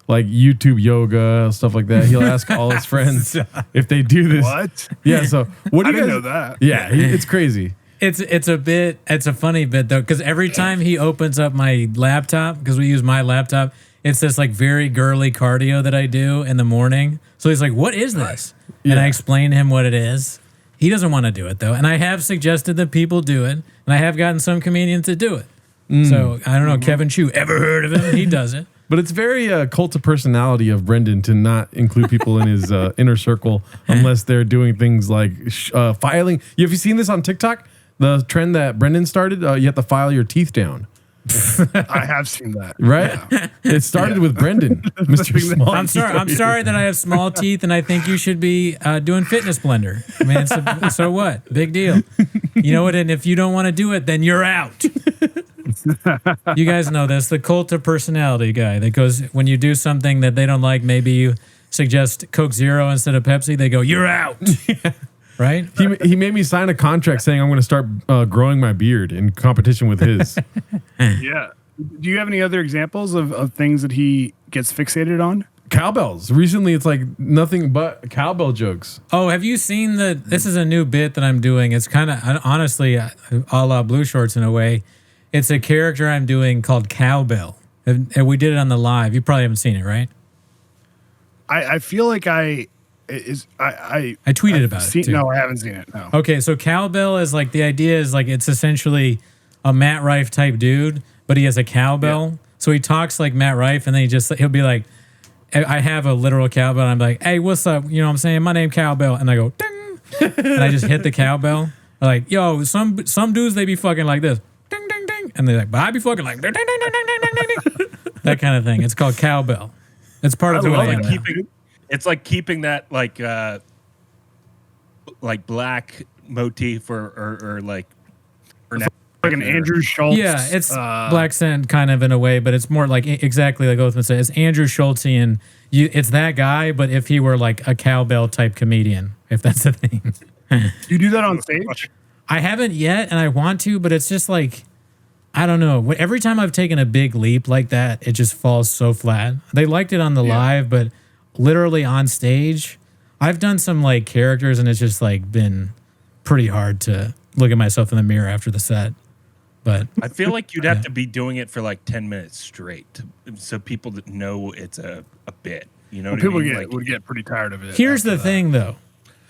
like YouTube yoga stuff like that. He'll ask all his friends if they do this. What? Yeah. So what do I you didn't guys know that. Yeah, it's crazy. It's a funny bit though, because every time he opens up my laptop, because we use my laptop, it's this like very girly cardio that I do in the morning. So he's like, "What is this?" And I Yeah. explain to him what it is. He doesn't want to do it though, and I have suggested that people do it, and I have gotten some comedians to do it. So I don't know, Kevin Chu, ever heard of him? He does it. But it's very cult of personality of Brendan to not include people in his inner circle unless they're doing things like filing. Have you seen this on TikTok? The trend that Brendan started, you have to file your teeth down, I have seen that. right? It started with Brendan, Mr. Small. I'm sorry that I have small teeth, and I think you should be doing Fitness Blender. I mean, so what? Big deal. You know what? And if you don't want to do it, then you're out. You guys know this, the cult of personality guy that goes, when you do something that they don't like, maybe you suggest Coke Zero instead of Pepsi, they go, you're out. Right? He made me sign a contract saying I'm going to start growing my beard in competition with his. Yeah. Do you have any other examples of things that he gets fixated on? Cowbells. Recently, it's like nothing but cowbell jokes. Oh, have you seen this is a new bit that I'm doing. It's kind of, honestly, a la Blue Shorts in a way. It's a character I'm doing called Cowbell. And we did it on the live. You probably haven't seen it, right? I feel like I tweeted about it, too. No, I haven't seen it. No. Okay, so Cowbell is like, the idea is like, it's essentially a Matt Rife type dude, but he has a cowbell. Yeah. So he talks like Matt Rife, and then he'll be like, I have a literal cowbell, and I'm like, hey, what's up? You know what I'm saying? My name Cowbell. And I go, ding. And I just hit the cowbell. I'm like, yo, some dudes, they be fucking like this. Ding, ding, ding. And they're like, but I be fucking like, ding, ding, ding, ding, ding, ding, ding. That kind of thing. It's called Cowbell. It's part of who I am. It's like keeping that like black motif or like Like an Andrew Schultz. Yeah, it's Black Scent kind of in a way, but it's more like exactly like Othman said. It's Andrew Schultzian. It's that guy, but if he were like a cowbell type comedian, if that's the thing. You do that on stage? I haven't yet, and I want to, but it's just like, I don't know. Every time I've taken a big leap like that, it just falls so flat. They liked it on the live, but literally on stage, I've done some like characters, and it's just like been pretty hard to look at myself in the mirror after the set. But I feel like you'd have to be doing it for like 10 minutes straight so people that know it's a bit. You know what People I mean? would get pretty tired of it. here's the thing, though,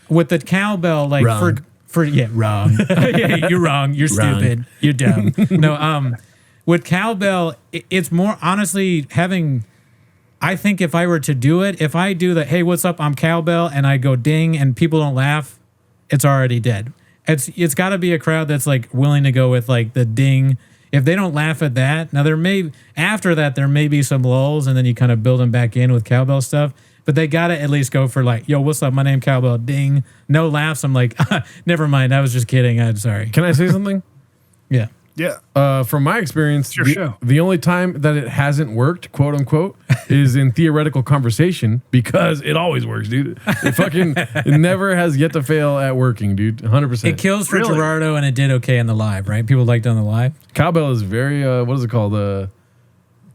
with the cowbell, like Wrong. for wrong. Yeah, you're wrong. You're stupid. You're dumb. No, with cowbell, it's more honestly having. I think if I were to do it, if I do the hey, what's up? I'm Cowbell, and I go ding, and people don't laugh, it's already dead. It's got to be a crowd that's like willing to go with like the ding. If they don't laugh at that, now after that there may be some lulls, and then you kind of build them back in with cowbell stuff. But they got to at least go for like, yo, what's up? My name Cowbell. Ding. No laughs. I'm like, never mind. I was just kidding. I'm sorry. Can I say something? Yeah. Yeah. From my experience, your show. the only time that it hasn't worked, quote unquote, is in theoretical conversation because it always works, dude. It never has yet to fail at working, dude. 100%. It kills for Really? Gerardo, and it did okay on the live, right? People liked it on the live. Cowbell is very, what is it called?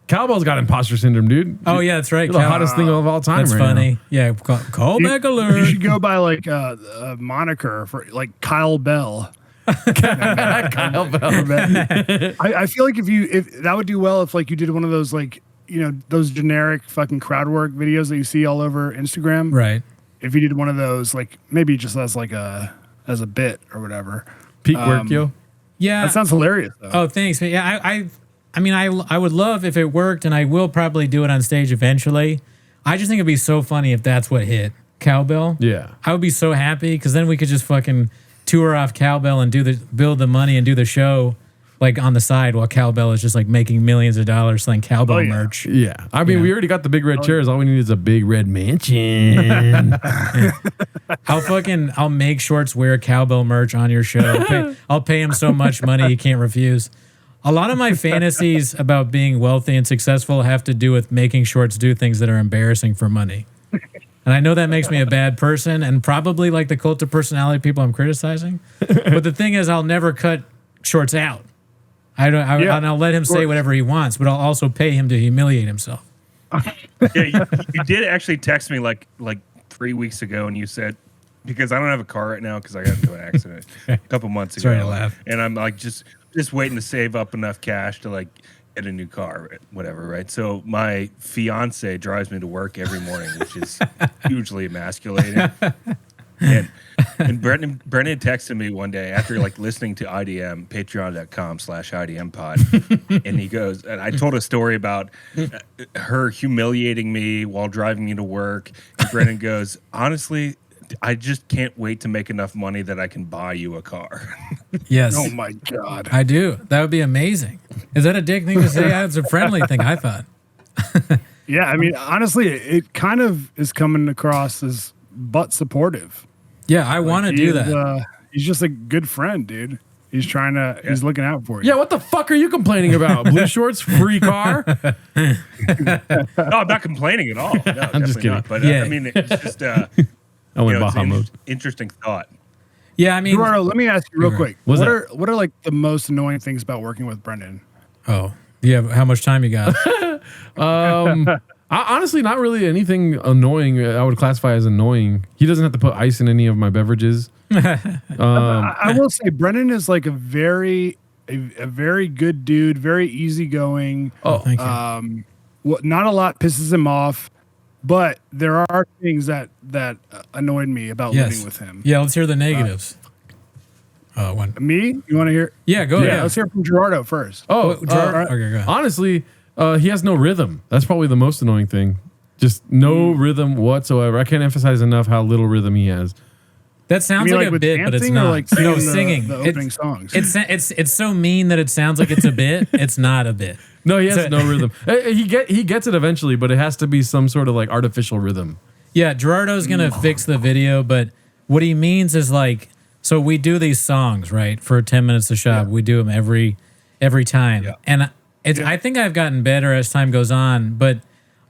Cowbell's got imposter syndrome, dude. Oh, yeah, that's right. You're the hottest thing of all time That's right funny. now. Yeah. Call back You alert. should go by like a moniker for like Kyle Bell. Kyle Bell. I feel like if that would do well if like you did one of those like those generic fucking crowd work videos that you see all over Instagram. Right. If you did one of those, like maybe just as a bit or whatever. Peak work, yo. Yeah. That sounds hilarious though. Oh, thanks. But yeah, I mean, I would love if it worked, and I will probably do it on stage eventually. I just think it'd be so funny if that's what hit Cowbell. Yeah. I would be so happy because then we could just fucking tour off Cowbell and build the money and do the show. like on the side while Cowbell is just like making millions of dollars selling Cowbell Oh, yeah. merch. Yeah. I mean, Yeah. we already got the big red chairs. All we need is a big red mansion. I'll make Shorts wear Cowbell merch on your show. I'll pay him so much money he can't refuse. A lot of my fantasies about being wealthy and successful have to do with making Shorts do things that are embarrassing for money. And I know that makes me a bad person and probably like the cult of personality people I'm criticizing. But the thing is, I'll never cut Shorts out. And I'll let him say whatever he wants, but I'll also pay him to humiliate himself. Yeah, you did actually text me like 3 weeks ago, and you said, because I don't have a car right now because I got into an accident a couple months ago. Sorry to laugh. And I'm like just waiting to save up enough cash to like get a new car, whatever, right? So my fiance drives me to work every morning, which is hugely emasculating. And Brendan texted me one day after like listening to IDM, patreon.com/IDM pod. And he goes, and I told a story about her humiliating me while driving me to work. And Brendan goes, honestly, I just can't wait to make enough money that I can buy you a car. Yes. Oh my God. I do. That would be amazing. Is that a dick thing to say? It's a friendly thing, I thought. Yeah, I mean, honestly, it kind of is coming across as butt supportive. Yeah, I want to do that. He's just a good friend, dude. He's trying to. He's looking out for you. Yeah, what the fuck are you complaining about? Blue shorts, free car? No, I'm not complaining at all. No, I'm just definitely kidding. not. But Yeah. I mean, it's just I you went know, it's Baja an mode. interesting thought. Yeah, I mean, Gerardo, let me ask you real quick. What's What that? are like the most annoying things about working with Brendan? oh, yeah. How much time you got? Honestly, not really anything annoying. I would classify as annoying. He doesn't have to put ice in any of my beverages. I will say Brendan is like a very good dude, very easygoing. Oh, Thank you. Not a lot pisses him off, but there are things that annoyed me about Yes. living with him. Yeah, let's hear the negatives. One. Me? You want to hear? Yeah, go Yeah, ahead. let's hear from Gerardo first. Okay, go ahead. honestly, he has no rhythm. That's probably the most annoying thing. Just no rhythm whatsoever. I can't emphasize enough how little rhythm he has. That sounds You mean like a with bit, but it's dancing or not. like No, singing singing. the opening songs. It's so mean that it sounds like it's a bit. It's not a bit. No, he has So- no rhythm. He gets it eventually, but it has to be some sort of like artificial rhythm. Yeah, Gerardo's gonna fix the video, but what he means is like, so we do these songs, right? For 10 minutes to shop, we do them every time, and I think I've gotten better as time goes on, but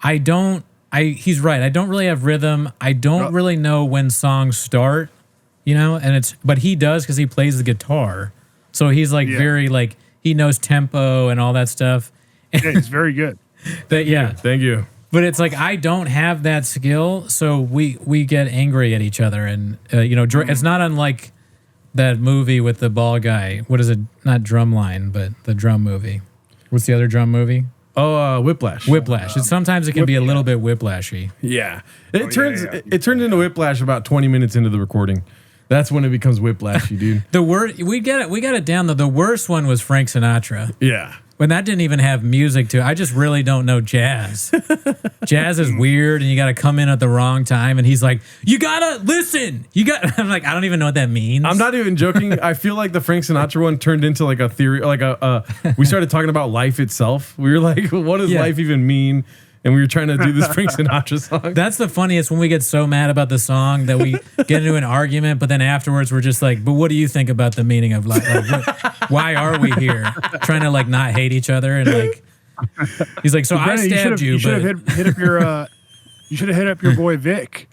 he's right. I don't really have rhythm. I don't really know when songs start, but he does because he plays the guitar, so he's like very like he knows tempo and all that stuff. Yeah, he's very good. Thank you. But it's like I don't have that skill, so we get angry at each other, and it's not unlike that movie with the ball guy. What is it? Not Drumline, but the drum movie. What's the other drum movie? Oh, Whiplash. Whiplash. Sometimes it can be a little bit whiplashy. Yeah. It turns yeah. it turns into Whiplash about 20 minutes into the recording. That's when it becomes whiplashy, dude. The word we got it down though. The worst one was Frank Sinatra. Yeah. When that didn't even have music to it. I just really don't know jazz. Jazz is weird and you got to come in at the wrong time. And he's like, you got to listen. I'm like, I don't even know what that means. I'm not even joking. I feel like the Frank Sinatra one turned into like a theory, like we started talking about life itself. We were like, what does Yeah. life even mean? And we were trying to do this Frank Sinatra song. That's the funniest when we get so mad about the song that we get into an argument, but then afterwards we're just like, but what do you think about the meaning of life? Why are we here? Trying to like not hate each other and like, he's like, so I Brendan, stabbed you, you should but have hit up your you should have hit up your boy Vic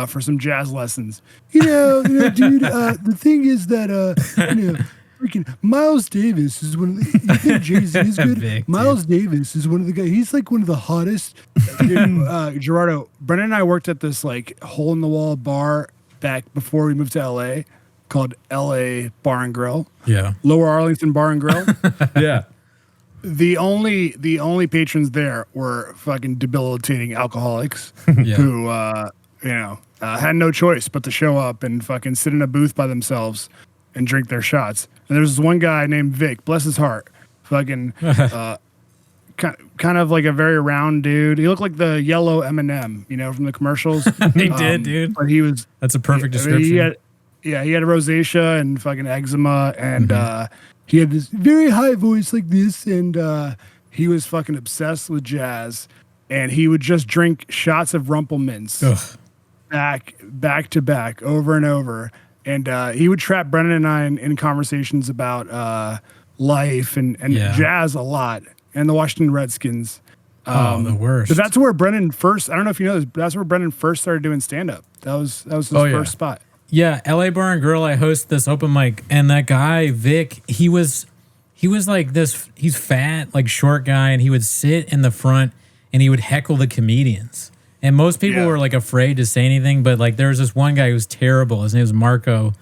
for some jazz lessons. Dude, the thing is that freaking Miles Davis is one of the. You think Jay-Z is good? Vic, Miles Davis is one of the guys. He's like one of the hottest. Dude, Gerardo, Brendan and I worked at this like hole in the wall bar back before we moved to LA called LA Bar and Grill, yeah. Lower Arlington Bar and Grill. Yeah. The only patrons there were fucking debilitating alcoholics Yeah. who had no choice but to show up and fucking sit in a booth by themselves and drink their shots. And there's this one guy named Vic, bless his heart, fucking kind of like a very round dude. He looked like the yellow M&M, from the commercials. He did, dude. But he was That's a perfect I mean, description. he had rosacea and fucking eczema, and he had this very high voice like this, and he was fucking obsessed with jazz, and he would just drink shots of Rumpelmans Ugh. back to back over and over, and he would trap Brennan and I in conversations about life and Yeah. jazz a lot, and the Washington Redskins. The worst. But that's where Brennan first. I don't know if you know this, but that's where Brennan first started doing stand up. That was his Oh, yeah. first spot. Yeah, LA Bar and Grill. I host this open mic, and that guy Vic, he was like this. He's fat, like short guy, and he would sit in the front and he would heckle the comedians. And most people Yeah. were like afraid to say anything, but like there was this one guy who was terrible. His name was Marco,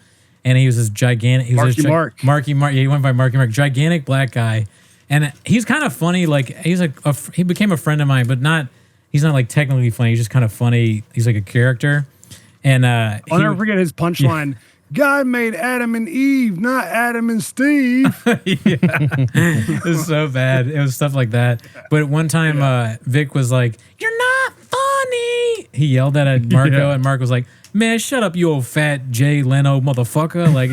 and he was this gigantic. He was Marky Mark. Marky Mark. Yeah, he went by Marky Mark. Gigantic black guy, and he's kind of funny. Like he's like he became a friend of mine, but not. He's not like technically funny. He's just kind of funny. He's like a character. And I'll he never would- forget his punchline. God made Adam and Eve, not Adam and Steve. It was so bad. It was stuff like that. But one time, Vic was like, "You're not funny." He yelled that at Marco, Yeah. and Marco was like, "Man, shut up, you old fat Jay Leno motherfucker!" Like,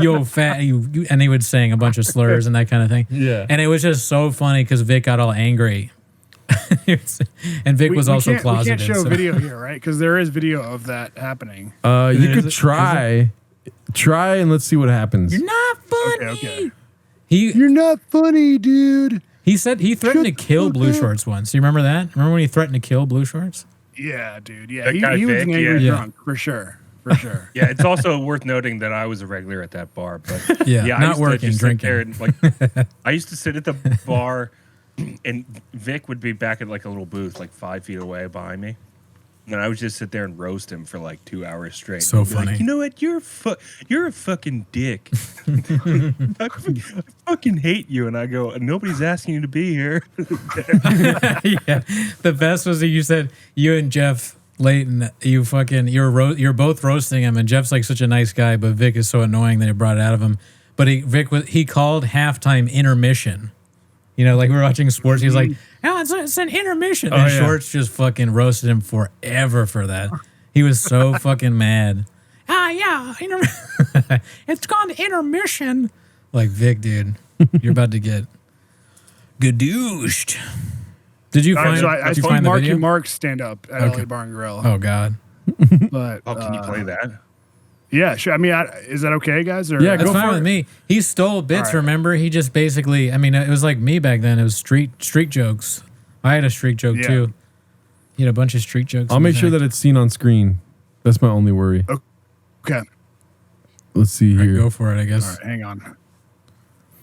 you old fat. You, and he would sing a bunch of slurs and that kind of thing. Yeah. And it was just so funny because Vic got all angry. And Vic was also closeted. We can't show so- video here, right? Because there is video of that happening. You Is could it- try and let's see what happens. You're not funny. Okay. He You're not funny, dude. he said he threatened to Shut the kill fuck Blue up. Shorts once. You remember that? Remember when he threatened to kill Blue Shorts? Yeah, dude. Yeah, That guy he was Vic, an angry yeah. drunk for sure. For sure. Yeah, it's also worth noting that I was a regular at that bar, but Yeah, I not used to working, just sit drinking. there and, like, I used to sit at the bar, and Vic would be back at like a little booth, like 5 feet away behind me, and I would just sit there and roast him for like 2 hours straight. So He'd be like, funny. you know what? You're a fucking dick. I fucking hate you, and I go, nobody's asking you to be here. Yeah. The best was that you said you and Jeff Layton, you're both roasting him, and Jeff's like such a nice guy, but Vic is so annoying that it brought it out of him. But he called halftime intermission. You know, like we were watching sports. He was like, "Oh, it's an intermission." And yeah. Shorts just fucking roasted him forever for that. He was so fucking mad. Yeah, it's gone to intermission. Like Vic, dude, you're about to get gadooshed. Did you find? So I did you saw find the Marky video? Mark stand up at Okay. LA Bar and Grill. Oh God, But Oh, can you play that? yeah, sure. I mean, is that okay, guys? Or Yeah, that's go fine for with it. me. He stole bits. All right. Remember, he just basically. I mean, it was like me back then. It was street jokes. I had a street joke Yeah. too. He had a bunch of street jokes. I'll in make his sure act. that it's seen on screen. That's my only worry. Okay. Let's see All right, here. go for it, I guess. All right, hang on.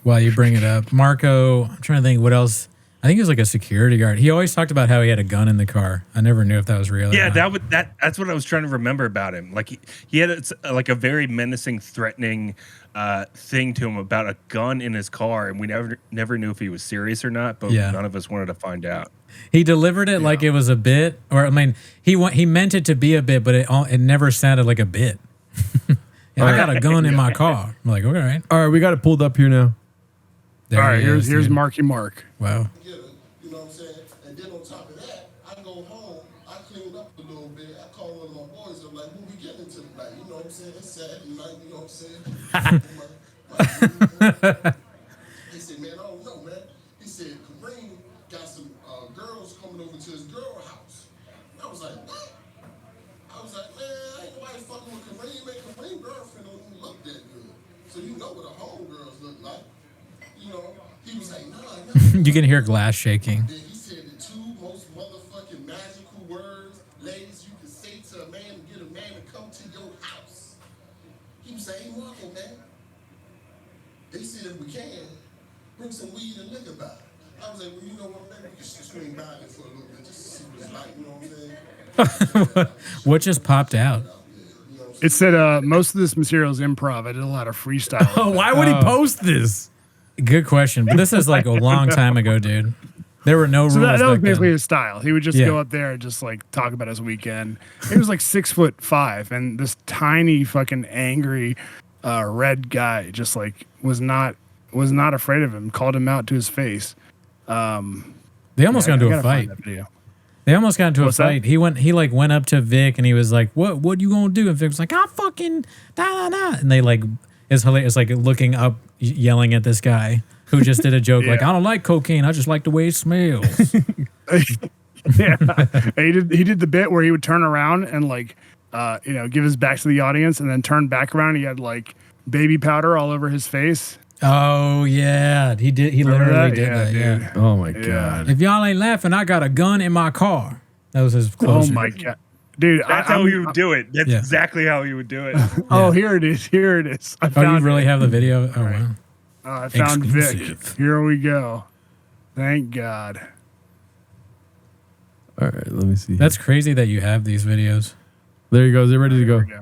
While you bring it up, Marco. I'm trying to think what else. I think he was like a security guard. He always talked about how he had a gun in the car. I never knew if that was real. or Yeah, not. that's what I was trying to remember about him. Like he had like a very menacing, threatening thing to him about a gun in his car, and we never knew if he was serious or not. But Yeah. none of us wanted to find out. He delivered it like it was a bit, or I mean, he meant it to be a bit, but it never sounded like a bit. Yeah, I got a gun in my car. I'm like, okay, all right. All right, we got it pulled up here now. There All right, he here's is, dude. Marky Mark. Wow. Get it, you know what I'm saying? And then on top of that, I go home, I clean up a little bit, I call one of my boys, I'm like, what we getting into tonight? You know what I'm saying? It's Saturday night, you know what I'm saying? He said, man, I don't know, man. He said, Kareem got some girls coming over to his girl house. And I was like, what? I was like, man, ain't nobody fucking with Kareem, and Kareem girlfriend don't even look that good. So you know what a homegirls look like. You know, he was like, nah. You can hear glass shaking. Then he said the two most motherfucking magical words, ladies, you can say to a man to get a man to come to your house. He was like, hey, Marco, man. They said if we can, bring some weed and liquor by. I was like, well, you know what, man, we can scream by it for a little bit just to see what it's like, you know what I'm saying? What just popped out? It said most of this material is improv. I did a lot of freestyle. Oh, why would he post this? Good question. But this is like a long time ago, dude. There were no So rules that was back basically then. his style. He would just Yeah. go up there and just like talk about his weekend. He was like 6'5", and this tiny fucking angry red guy just like was not afraid of him. Called him out to his face. They almost got into I a gotta find fight. that video. They almost got into What's a that? fight. He went up to Vic and he was like, "What you gonna do?" And Vic was like, "I fucking da da da." And they like it's hilarious. Like looking up yelling at this guy who just did a joke like, I don't like cocaine. I just like the way it smells. Yeah, and he did the bit where he would turn around and like, give his back to the audience, and then turn back around. And he had like baby powder all over his face. Oh, yeah. He did. He Remember literally that? did Yeah, that. dude. Yeah. Oh my god. If y'all ain't laughing, I got a gun in my car. That was his Oh closer. my god, dude! That's how he would do it. That's Yeah. exactly how he would do it. Oh, here it is. Here it is. I Oh, found you really it. have the video? Oh, wow. I found Exclusive. Vic. Here we go. Thank God. All right, let me see. That's crazy that you have these videos. There he goes. They're ready to go. Here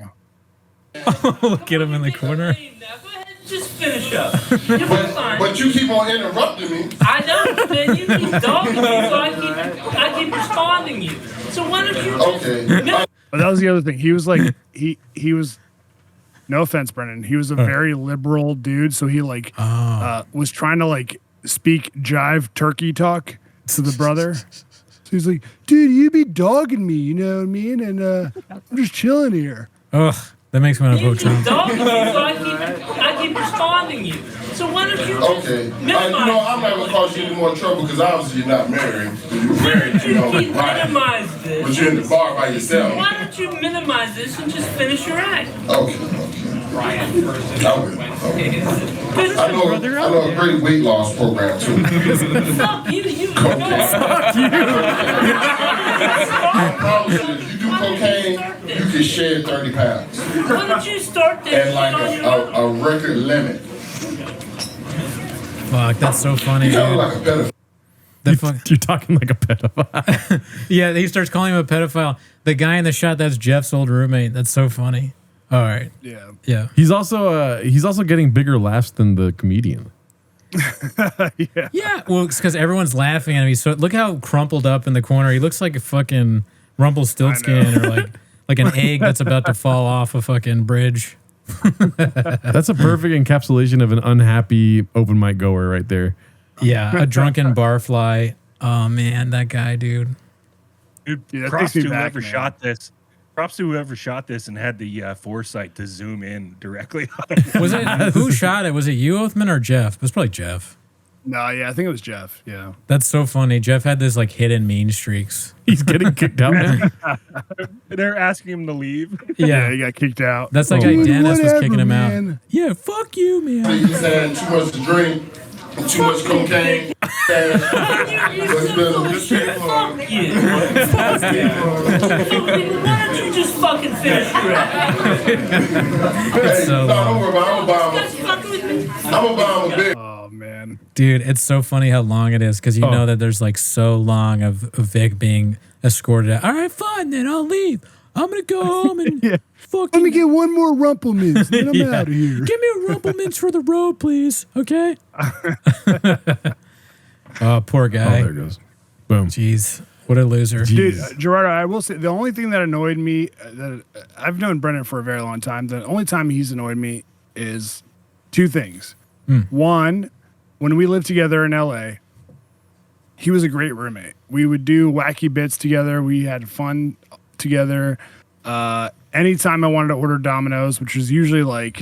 we go. Look at him in the corner. Go ahead and just finish up. You'll be fine. But you keep on interrupting me. I know, man. You keep dogging me, so I keep responding you. So why don't you just Okay. But that was the other thing. He was like he was. No offense, Brennan. He was a very liberal dude, so he like was trying to like speak jive turkey talk to the brother. So he's like, dude, you be dogging me, you know what I mean? And I'm just chilling here. Ugh, that makes me want to you vote keep Trump. dogging me, so I keep responding you. So why don't you just Okay. minimize? I'm not gonna cause you any more trouble because obviously you're not married. If you were married, you you know, keep right. minimize But this? you're in the bar by yourself. Why don't you minimize this and just finish your act? Okay. I will. Finish I it, know brother. a great weight loss program too. Fuck you. You I promise you, if you do cocaine, you can shed 30 pounds. Why don't you start this And like on your own? a record limit. Fuck, that's so funny, Kind of dude. like a pedophile. The fuck- You're talking like a pedophile. yeah, he starts calling him a pedophile. The guy in the shot, that's Jeff's old roommate. That's so funny. All right. Yeah. Yeah. he's also getting bigger laughs than the comedian. Yeah, well, it's because everyone's laughing at him. He's so look how crumpled up in the corner. He looks like a fucking Rumpelstiltskin or like an egg that's about to fall off a fucking bridge. That's a perfect encapsulation of an unhappy open mic goer right there. Yeah, a drunken barfly. Oh man, that guy, dude. Dude, Yeah, that props takes me to back, whoever man. shot this. Props to whoever shot this and had the foresight to zoom in directly on it. Was it who shot it? Was it you, Oathman, or Jeff? It was probably Jeff. No, yeah, I think it was Jeff. Yeah. That's so funny. Jeff had this like hidden mean streaks. He's getting kicked out. They're asking him to leave. Yeah, he got kicked out. That's like Oh, guy man. Dennis was kicking him man. out. Yeah, fuck you, man. He's saying too much to drink, too much cocaine. You're so full of shit. Fuck you. Why don't you just fucking finish your act? Hey, so no, don't worry about it. I'm gonna That's fucking with me. buy him a big. Oh man. Dude, it's so funny how long it is because you Oh. know that there's like so long of Vic being escorted out. All right, fine, then I'll leave. I'm gonna go home and Yeah. fucking Let me get one more Rumpelmans, then I'm Yeah. out of here. Give me a Rumpelmans for the road, please. Okay. Oh, poor Oh, guy. there it goes. Boom. Jeez, what a loser. Dude, Gerardo, I will say the only thing that annoyed me that I've known Brennan for a very long time. The only time he's annoyed me is two things. One, when we lived together in LA, he was a great roommate. We would do wacky bits together. We had fun together. Anytime I wanted to order Domino's, which was usually like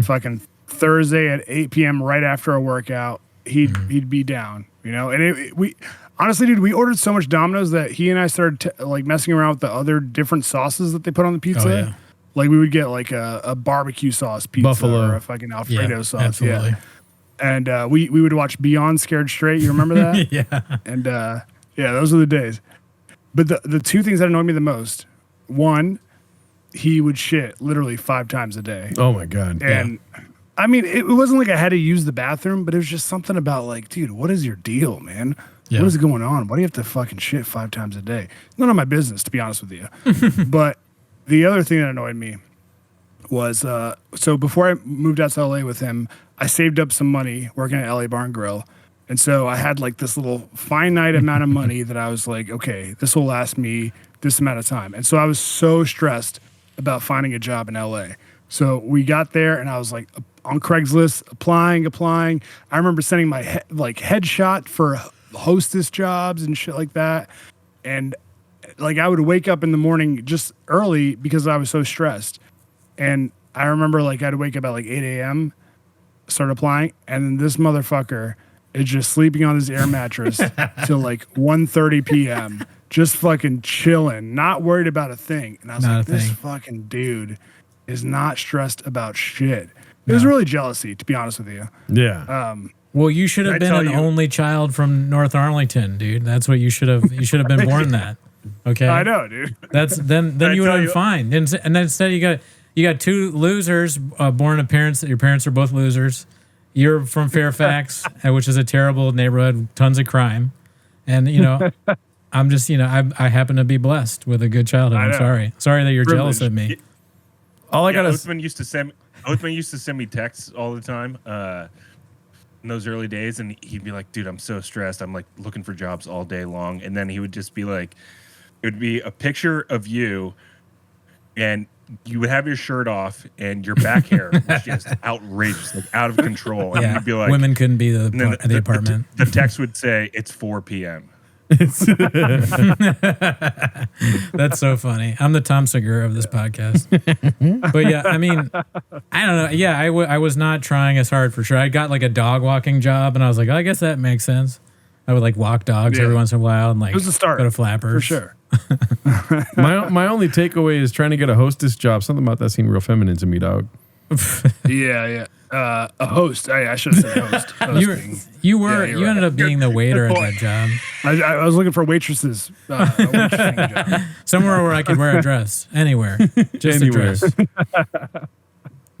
fucking Thursday at 8 p.m. right after a workout, he'd be down, you know. And we honestly, dude, we ordered so much Domino's that he and I started like messing around with the other different sauces that they put on the pizza. Oh, yeah. Like we would get like a barbecue sauce pizza Buffalo. or a fucking Alfredo Yeah, sauce. absolutely. Yeah. And we would watch Beyond Scared Straight. You remember that? Yeah. And yeah, those are the days. But the two things that annoyed me the most, one, he would shit literally 5 times a day. Oh my god. And I mean, it wasn't like I had to use the bathroom, but it was just something about like, dude, what is your deal, man? Yeah. What is going on? Why do you have to fucking shit 5 times a day? None of my business, to be honest with you. But the other thing that annoyed me was so before I moved out to LA with him, I saved up some money working at LA Bar and Grill. And so I had like this little finite amount of money that I was like, okay, this will last me this amount of time. And so I was so stressed about finding a job in LA. So we got there and I was like on Craigslist applying. I remember sending my headshot for hostess jobs and shit like that. And like I would wake up in the morning just early because I was so stressed. And I remember like I'd wake up at like 8 a.m. start applying, and then this motherfucker is just sleeping on his air mattress till like 1:30 p.m. just fucking chilling, not worried about a thing. And I was Not like, a this thing. fucking dude is not stressed about shit. It was really jealousy, to be honest with you. Yeah. Well, you should have I been tell an you- only child from North Arlington, dude. That's what you should have. You should have been born that. Okay. I know, dude. That's then I you would tell have been you- fine. And then instead you got two losers born to parents that your parents are both losers. You're from Fairfax, which is a terrible neighborhood, tons of crime, and I'm just I happen to be blessed with a good childhood. I I'm know. sorry that you're jealous Privilege. of me. All I Yeah, gotta Oathman used to send me texts all the time in those early days, and he'd be like, "Dude, I'm so stressed. I'm like looking for jobs all day long." And then he would just be like, "It would be a picture of you, and you would have your shirt off, and your back hair was just outrageous, like out of control." And Yeah, you'd be like, women couldn't be and then the apartment. The text would say, "It's 4 p.m." That's so funny. I'm the Tom Segura of this podcast. But yeah, I mean, I don't know. Yeah, I was not trying as hard for sure. I got like a dog walking job, and I was like, I guess that makes sense. I would like walk dogs Yeah. every once in a while and like It was a start, go to Flappers. for sure. my only takeaway is trying to get a hostess job. Something about that seemed real feminine to me, dog. Yeah. A host. I should have said host. Hosting. You Yeah, you're ended right. up being the waiter at that point. job. I was looking for waitresses. A waitressing job. Somewhere where I could wear a dress. Anywhere. Just Anywhere. a dress.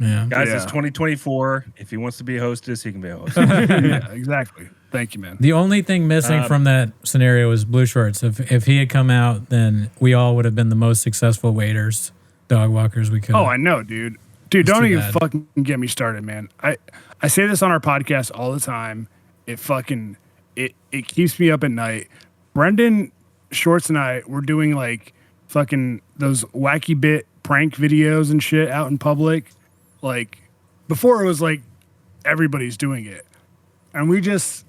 Yeah. Guys, Yeah. it's 2024. If he wants to be a hostess, he can be a hostess. Yeah, exactly. Thank you, man. The only thing missing from that scenario was Blue Shorts. If he had come out, then we all would have been the most successful waiters, dog walkers we could. Oh, I know, dude. Dude, don't too even bad. fucking get me started, man. I say this on our podcast all the time. It fucking it keeps me up at night. Brendan Shorts and I were doing like fucking those wacky bit prank videos and shit out in public. Like before it was like everybody's doing it. And we just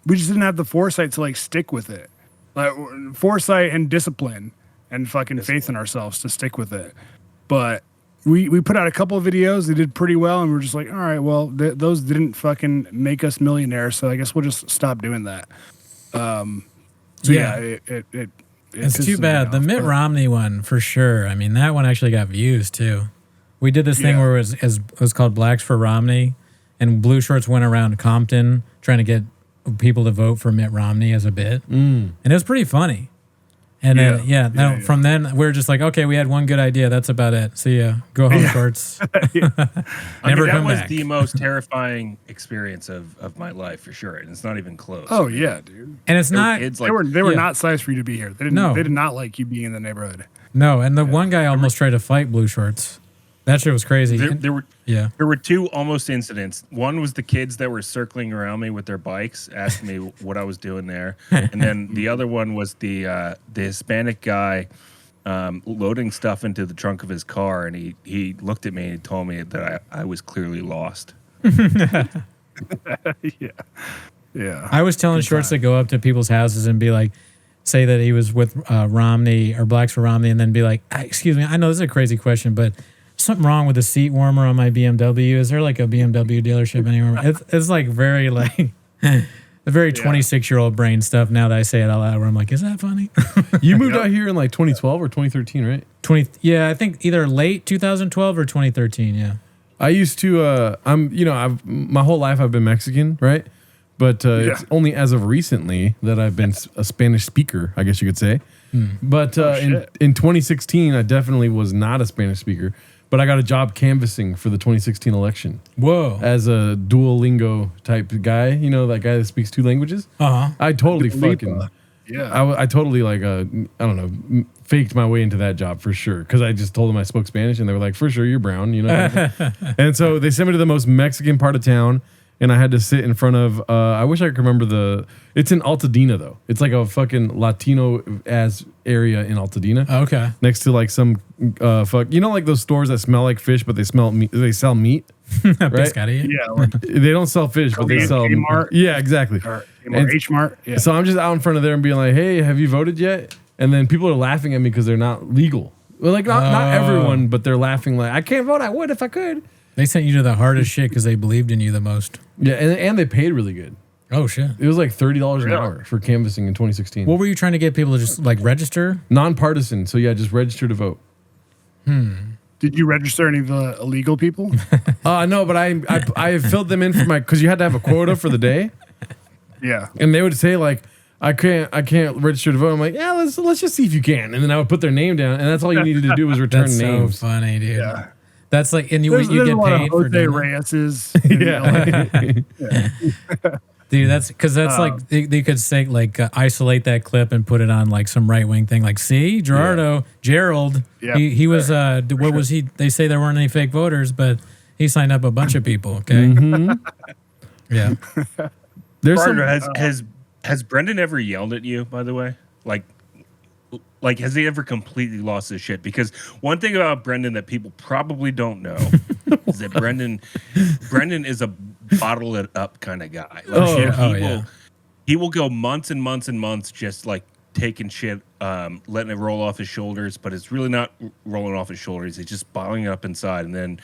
didn't have the foresight to like stick with it. Like foresight and discipline and fucking faith in ourselves to stick with it. But we put out a couple of videos. They did pretty well, and we're just like, all right, well, those didn't fucking make us millionaires, so I guess we'll just stop doing that. So Yeah. it It's pisses too me bad. The off, Mitt but- Romney one, for sure. I mean, that one actually got views, too. We did this thing Yeah. where it was called Blacks for Romney, and Blue Shorts went around Compton trying to get people to vote for Mitt Romney as a bit. And it was pretty funny. And then, from then, we were just like, okay, we had one good idea. That's about it. See ya. Go home, Shorts. I mean, Never that come was back. the most terrifying experience of my life for sure, and it's not even close. Oh yeah, dude. And it's not. Kids They like were yeah. not sized for you to be here. They didn't. No. They did not like you being in the neighborhood. No, and the one guy almost tried to fight Blue Shorts. That shit was crazy. there Yeah. were two almost incidents. One was the kids that were circling around me with their bikes, asking me what I was doing there, and then the other one was the Hispanic guy loading stuff into the trunk of his car, and he looked at me and told me that I was clearly lost. Yeah. I was telling Shorts to go up to people's houses and be like, say that he was with Romney or Blacks for Romney, and then be like, excuse me, I know this is a crazy question, but something wrong with the seat warmer on my BMW. Is there like a BMW dealership anywhere? It's like very like the very 26-year-old brain stuff now that I say it out loud where I'm like, is that funny? You moved out here in like 2012 or 2013, right? 20 yeah, I think either late 2012 or 2013, yeah. I used to. My whole life I've been Mexican, right? But it's only as of recently that I've been a Spanish speaker, I guess you could say. But in 2016, I definitely was not a Spanish speaker. But I got a job canvassing for the 2016 election Whoa. as a Duolingo type guy. You know, that guy that speaks 2 languages. Uh-huh. I totally fucking. Yeah. I totally like I don't know, faked my way into that job for sure because I just told them I spoke Spanish and they were like, for sure you're brown, you know. And so they sent me to the most Mexican part of town, and I had to sit in front of. I wish I could remember it's in Altadena though. It's like a fucking Latino as area in Altadena. Okay. Next to like some you know, like those stores that smell like fish but they sell meat. They sell meat. Right? Pescaria. Yeah. Like, They don't sell fish, but they Korean sell. Kmart? Yeah, exactly. or And- H Mart. Yeah. So I'm just out in front of there and being like, "Hey, have you voted yet?" And then people are laughing at me because they're not legal. Well, like not Oh. everyone, but they're laughing like, "I can't vote. I would if I could." They sent you to the hardest shit because they believed in you the most. Yeah, and they paid really good. Oh shit! It was like $30 an hour for canvassing in 2016. What were you trying to get people to just like register? Nonpartisan. So yeah, just register to vote. Did you register any of the illegal people? No, but I filled them in for because you had to have a quota for the day, Yeah. and they would say like I can't register to vote. I'm like, yeah, let's just see if you can, and then I would put their name down, and that's all you needed to do was return That's names. so funny, dude. Yeah. That's like, and you There's get a lot of paid for Jose doing that? Reyes's. in LA. Dude, that's because that's like they could say like isolate that clip and put it on like some right wing thing. Like, see, Gerald, Yeah. he was what was he? They say there weren't any fake voters, but he signed up a bunch of people. Okay, yeah. There's some. Barter, has Brendan ever yelled at you? By the way, like has he ever completely lost his shit? Because one thing about Brendan that people probably don't know is that Brendan is a bottle it up kind of guy. Like, he will go months and months and months just like taking shit, letting it roll off his shoulders, but it's really not rolling off his shoulders. He's just bottling it up inside, and then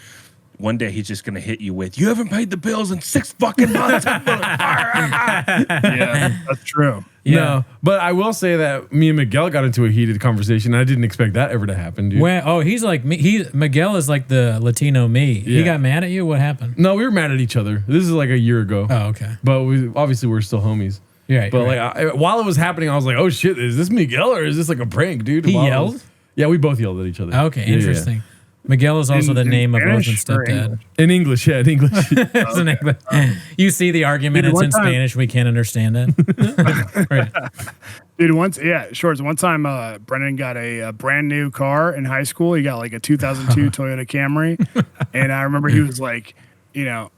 one day he's just gonna hit you with, "You haven't paid the bills in 6 fucking months." Yeah, that's true. Yeah. No, but I will say that me and Miguel got into a heated conversation. I didn't expect that ever to happen, dude. He's like me. Miguel is like the Latino me. He Yeah. got mad at you. What happened? No, we were mad at each other. This is like a year ago. Oh, okay. But we're still homies. Yeah, But right. like while it was happening, I was like, "Oh shit, is this Miguel or is this like a prank, dude?" He While it yelled? was- yeah, we both yelled at each other. Okay, Yeah, interesting. Miguel is also the In name of Rosen's Spanish or stepdad. English? In English, yeah, in English. It's in English. You see the argument, Dude, it's one in time- Spanish, we can't understand it. Right. Dude, Shorts. One time, Brendan got a brand new car in high school. He got like a 2002 Toyota Camry, and I remember he was like,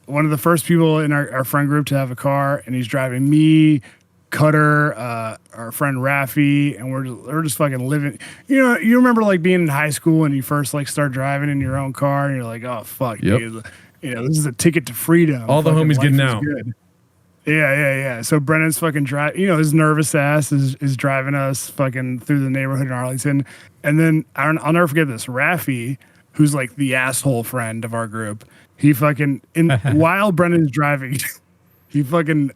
one of the first people in our friend group to have a car, and he's driving me, Cutter, our friend Rafi, and we're just fucking living. You remember like being in high school and you first like start driving in your own car, and you're like, oh fuck, Yep. dude. This is a ticket to freedom. All the Fucking homies life getting is out. good. Yeah. So Brendan's fucking his nervous ass is driving us fucking through the neighborhood in Arlington. And then I'll never forget this. Rafi, who's like the asshole friend of our group, he fucking, while Brendan's driving, he fucking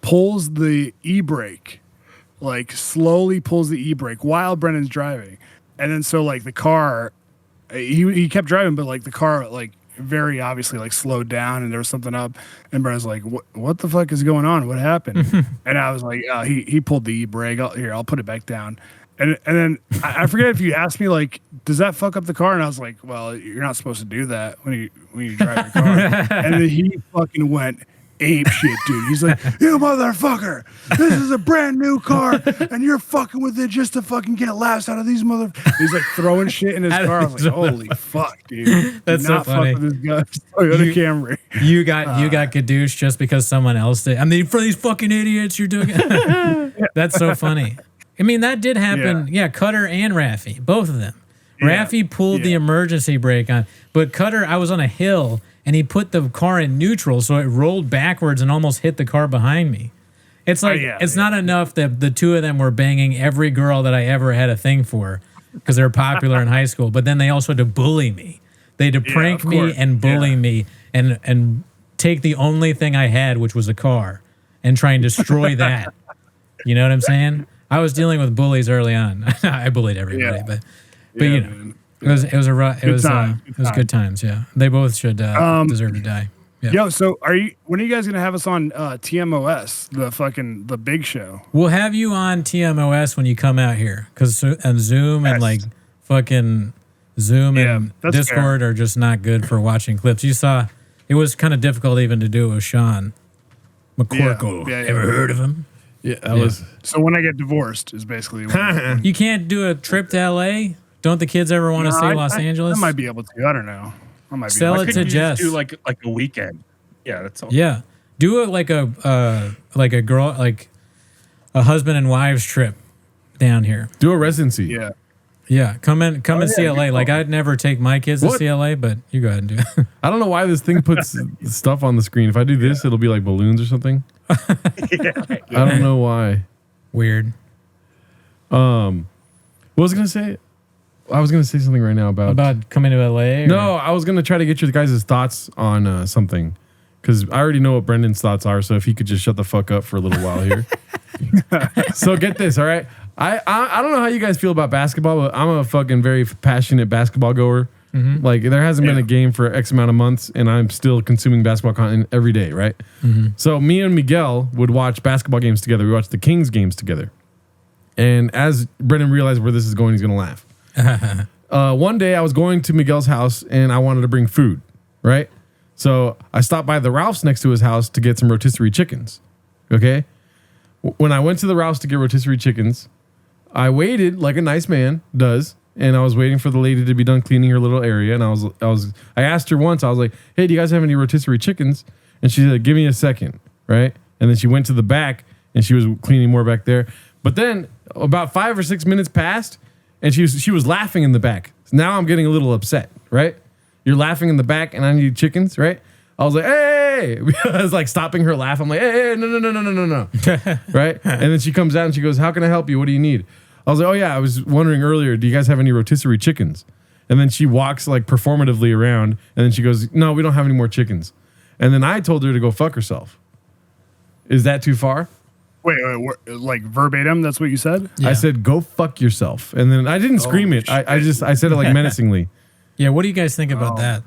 pulls the e-brake, like slowly pulls the e-brake while Brendan's driving. And then so like the car, he kept driving, but like the car, like, very obviously like slowed down and there was something up, and Brendan's like, what the fuck is going on? What happened? And I was like, he pulled the e-brake. I'll put it back down. And then I forget if you asked me like, does that fuck up the car? And I was like, well, you're not supposed to do that when you drive your car. And then he fucking went ape shit, dude. He's like, you motherfucker, this is a brand new car and you're fucking with it just to fucking get laughs out of these motherfuckers. He's like throwing shit in his car. I was like, holy fuck, dude. That's Do so not funny. fuck with this guy's Toyota Camry. You got gadoosh just because someone else did. I mean, for these fucking idiots, you're doing it. That's so funny. I mean, that did happen. Yeah, Cutter and Rafi, both of them. Yeah. Rafi pulled the emergency brake on, but Cutter, I was on a hill and he put the car in neutral, so it rolled backwards and almost hit the car behind me. It's like it's not enough that the two of them were banging every girl that I ever had a thing for because they're popular in high school, but then they also had to bully me. They had to prank of me course. and bully me and take the only thing I had, which was a car, and try and destroy that. You know what I'm saying? I was dealing with bullies early on. I bullied everybody, but you know, man. it was good times. Yeah, they both should deserve to die. Yeah. Yo, so when are you guys gonna have us on TMOS, the big show? We'll have you on TMOS when you come out here, because and Zoom and Yes. like fucking Zoom Yeah, and that's Discord are just not good for watching clips. You saw it was kind of difficult even to do it with Sean McCorkle. Yeah. Ever heard of him? Yeah, that was. So when I get divorced is basically what You can't do a trip to LA. Don't the kids ever want to see Los Angeles? I might be able to. I don't know. I might be Sell able it to. to Couldn't you just Jess. do like a weekend? Yeah, that's all. Yeah, do it like a girl, like a husband and wives trip down here. Do a residency. Yeah. Yeah, come and see yeah, LA. good Like call. I'd never take my kids to What? see LA, but you go ahead and do it. I don't know why this thing puts stuff on the screen. If I do this, it'll be like balloons or something. I don't know why. Weird. What was I gonna say? I was gonna say something right now About coming to LA? or- No, I was gonna try to get your guys' thoughts on something because I already know what Brendan's thoughts are. So if he could just shut the fuck up for a little while here. So get this, all right. I don't know how you guys feel about basketball, but I'm a fucking very passionate basketball goer. Like there hasn't been a game for X amount of months, and I'm still consuming basketball content every day, right? So me and Miguel would watch basketball games together. We watched the Kings games together, and as Brendan realized where this is going, he's gonna laugh. One day I was going to Miguel's house and I wanted to bring food, right? So I stopped by the Ralph's next to his house to get some rotisserie chickens. Okay. When I went to the Ralph's to get rotisserie chickens, I waited like a nice man does, and I was waiting for the lady to be done cleaning her little area. And I asked her once, I was like, "Hey, do you guys have any rotisserie chickens?" And she said, "Give me a second," right? And then she went to the back and she was cleaning more back there. But then about 5 or 6 minutes passed, and she was laughing in the back. Now I'm getting a little upset, right? You're laughing in the back, and I need chickens, right? I was like, "Hey!" I was like stopping her laugh. I'm like, "Hey, no, right?" And then she comes out and she goes, "How can I help you? What do you need?" I was like, "Oh yeah, I was wondering earlier. Do you guys have any rotisserie chickens?" And then she walks like performatively around, and then she goes, "No, we don't have any more chickens." And then I told her to go fuck herself. Is that too far? Wait, like verbatim? That's what you said? Yeah. I said, "Go fuck yourself," and then I didn't scream it. I said it like menacingly. Yeah, what do you guys think about that?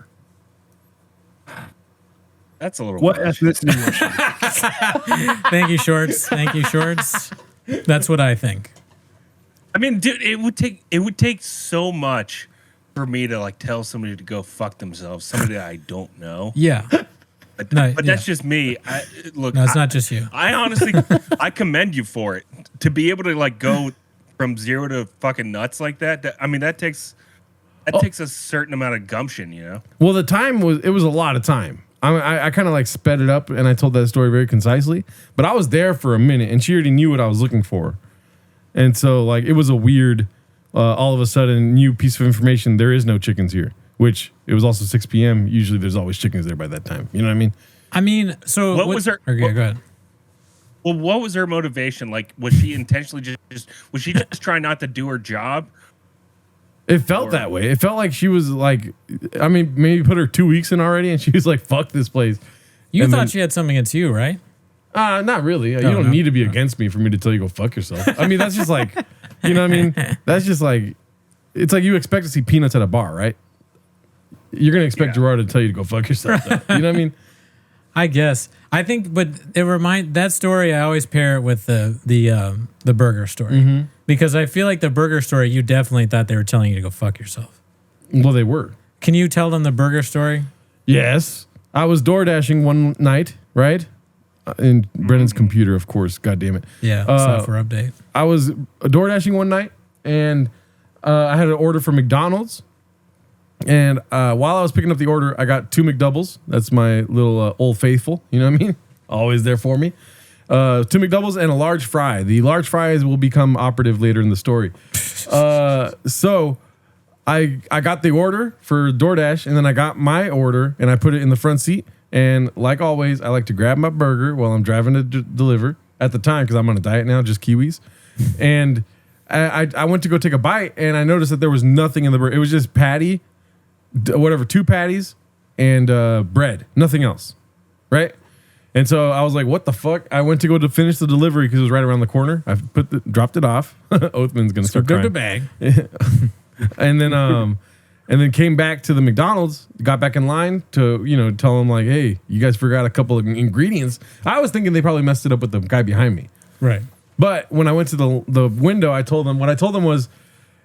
That's a little. What much. ethnicity was she? Thank you, Shorts. Thank you, Shorts. That's what I think. I mean, dude, it would take so much for me to like tell somebody to go fuck themselves, somebody that I don't know. Yeah. But, No, but that's just me. Look, No, it's not just you. I honestly, I commend you for it to be able to like go from zero to fucking nuts like that. I mean, that takes a certain amount of gumption, you know. Well, the time was a lot of time. I kind of like sped it up, and I told that story very concisely. But I was there for a minute, and she already knew what I was looking for, and so like it was a weird, all of a sudden new piece of information. There is no chickens here, which it was also 6 p.m. Usually, there's always chickens there by that time. You know what I mean? I mean, so What was her- Okay, go ahead. Well, what was her motivation? Like, was she intentionally was she just trying not to do her job? It felt that way. It felt like she was like, I mean, maybe put her 2 weeks in already, and she was like, "Fuck this place." You And thought then- she had something against you, right? Not really. You No, don't no. need to be against me for me to tell you go fuck yourself. I mean, that's just like, you know what I mean? That's just like, it's like you expect to see Peanuts at a bar, right? You're going to expect Gerard to tell you to go fuck yourself. Though. You know what I mean? I guess. I think, but that story. I always pair it with the burger story because I feel like the burger story. You definitely thought they were telling you to go fuck yourself. Well, they were. Can you tell them the burger story? Yes. I was door dashing one night, right? In Brennan's computer, of course. God damn it. Yeah, software update. I was door dashing one night, and I had an order from McDonald's. And while I was picking up the order, I got 2 McDoubles. That's my little Old Faithful. You know what I mean? Always there for me. 2 McDoubles and a large fry. The large fries will become operative later in the story. So I got the order for DoorDash, and then I got my order, and I put it in the front seat. And like always, I like to grab my burger while I'm driving to deliver at the time because I'm on a diet now, just Kiwis. And I went to go take a bite, and I noticed that there was nothing in the burger. It was just patty, 2 patties, and bread, nothing else, right? And so I was like, "What the fuck?" I went to go to finish the delivery because it was right around the corner. I dropped it off. Oathman's gonna start Go to crying. bag. And then came back to the McDonald's, got back in line to, tell them like, "Hey, you guys forgot a couple of ingredients." I was thinking they probably messed it up with the guy behind me. Right. But when I went to the window, I told them was,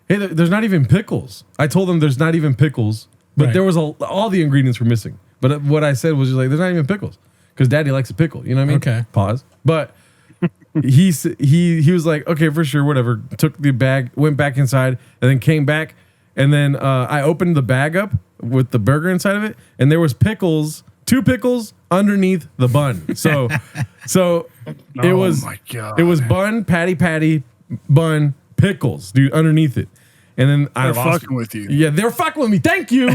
"Hey, there's not even pickles." I told them there's not even pickles, but Right. there was all the ingredients were missing. But what I said was just like, "There's not even pickles," because Daddy likes a pickle. You know what I mean? Okay. Pause. But he was like, "Okay, for sure, whatever." Took the bag, went back inside, and then came back, and then I opened the bag up with the burger inside of it, and there was pickles, 2 pickles underneath the bun. So it Oh was my God. it was bun, patty, bun, pickles, dude, underneath it. And then I They're lost. fucking with you. Yeah, they're fucking with me. Thank you.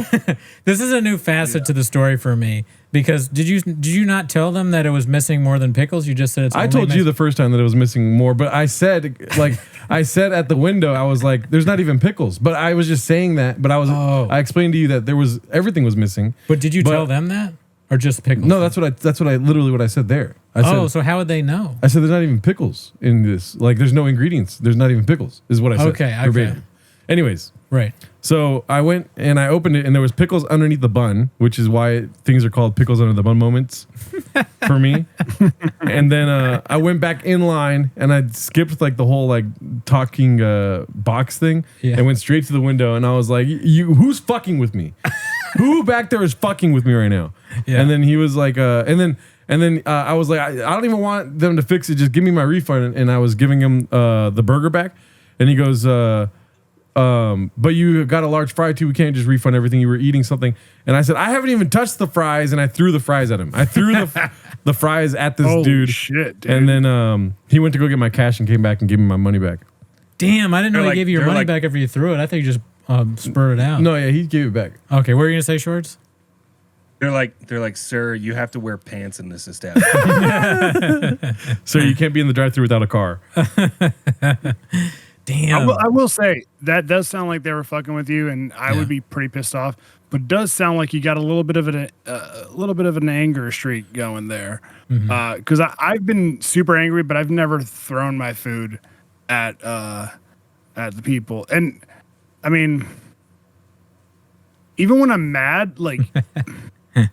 This is a new facet to the story for me because did you not tell them that it was missing more than pickles? You just said it's. I only told you missing- the first time that it was missing more, but I said I said at the window, I was like, "There's not even pickles." But I was just saying that. But I explained to you that everything was missing. But did you tell them that or just pickles? No, that's what I literally what I said there. I said, so how would they know? I said there's not even pickles in this. Like there's no ingredients. There's not even pickles. Is what I said. Okay. Verbatim. Anyways, Right. so I went and I opened it and there was pickles underneath the bun, which is why things are called pickles under the bun moments for me. And then I went back in line and I skipped like the whole like talking box thing and went straight to the window and I was like, "You who's fucking with me? Who back there is fucking with me right now?" Yeah. And then he was like, and then I was like, I don't even want them to fix it. Just give me my refund. And I was giving him the burger back, and he goes, but you got a large fry too. We can't just refund everything. You were eating something. And I said, I haven't even touched the fries, and I threw the fries at him. I threw the fries at this Holy dude. shit, dude. And then he went to go get my cash and came back and gave me my money back. Damn, I didn't know They're they like- gave you your they're money like- back after you threw it. I thought you just spurred it out. No, yeah, he gave it back. Okay, what were you gonna say, Shorts? They're like, sir, you have to wear pants in this establishment. So you can't be in the drive-thru without a car. Damn. I will say that does sound like they were fucking with you, and I would be pretty pissed off. But it does sound like you got a little bit of an anger streak going there. Because I've been super angry, but I've never thrown my food at the people. And I mean, even when I'm mad, like,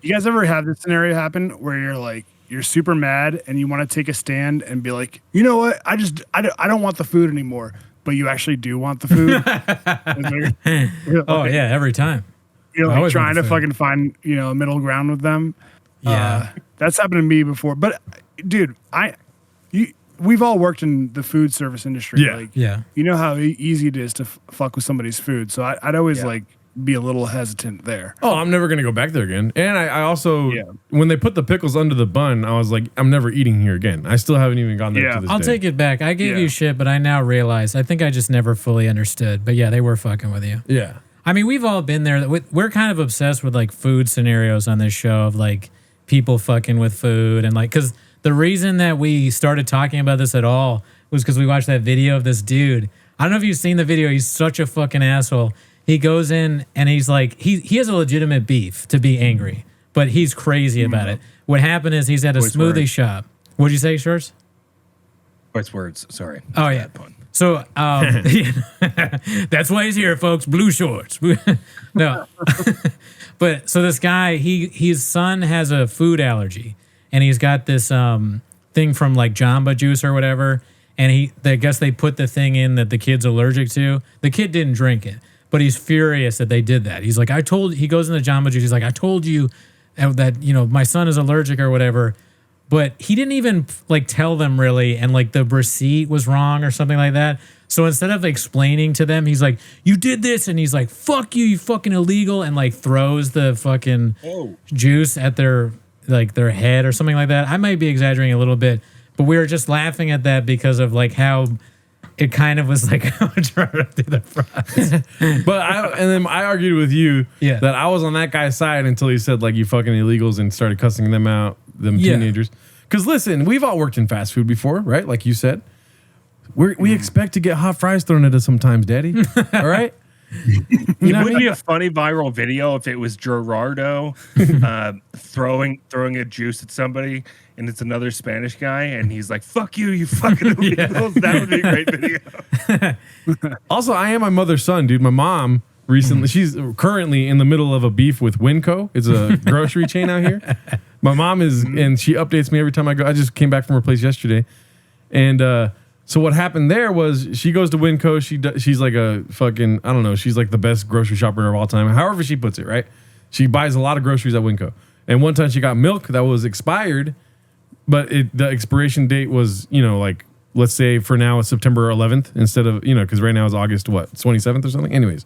you guys ever have this scenario happen where you're super mad and you want to take a stand and be like, you know what? I don't want the food anymore, but you actually do want the food. Oh yeah, every time. You're I like always trying want to the food. fucking find, a middle ground with them. Yeah. That's happened to me before. But dude, we've all worked in the food service industry. Yeah. Like, Yeah. you know how easy it is to fuck with somebody's food. So I'd always like be a little hesitant there. Oh, I'm never gonna go back there again. And I also, Yeah. when they put the pickles under the bun, I was like, I'm never eating here again. I still haven't even gone there Yeah. to this I'll day. take it back. I gave Yeah. you shit, but I now realize I think I just never fully understood. But yeah, they were fucking with you. Yeah. I mean, we've all been there. We're kind of obsessed with like food scenarios on this show of like people fucking with food and like, because the reason that we started talking about this at all was because we watched that video of this dude. I don't know if you've seen the video. He's such a fucking asshole. He goes in and he's like, he has a legitimate beef to be angry, but he's crazy about it. What happened is he's at a Voice smoothie words. shop. What'd you say, Shorts? Voice words. Sorry. Oh, yeah. Bad pun. So that's why he's here, folks. Blue shorts. No, but so this guy, his son has a food allergy, and he's got this thing from like Jamba Juice or whatever. And I guess they put the thing in that the kid's allergic to. The kid didn't drink it, but he's furious that they did that. He's like, he goes in the Jamba Juice. He's like, I told you that my son is allergic or whatever. But he didn't even like tell them really, and like the receipt was wrong or something like that. So instead of explaining to them, he's like, "You did this," and he's like, "Fuck you, you fucking illegal," and like throws the fucking juice at their head or something like that. I might be exaggerating a little bit, but we were just laughing at that because of like how it kind of was like trying to do the fries. But then I argued with you Yeah. that I was on that guy's side until he said like you fucking illegals and started cussing them out, them Yeah. teenagers. Because listen, we've all worked in fast food before, right? Like you said, we expect to get hot fries thrown at us sometimes, Daddy. All right. It would be a funny viral video if it was Gerardo throwing a juice at somebody, and it's another Spanish guy, and he's like, "Fuck you, you fucking illegals." That would be a great video. Also, I am my mother's son, dude. My mom recently, she's currently in the middle of a beef with Winco. It's a grocery chain out here. My mom is, and she updates me every time I go. I just came back from her place yesterday. And so what happened there was she goes to Winco. She's like a fucking, I don't know, she's like the best grocery shopper of all time. However she puts it, right? She buys a lot of groceries at Winco. And one time she got milk that was expired, but the expiration date was, like, let's say for now it's September 11th instead of, because right now it's August, 27th or something? Anyways.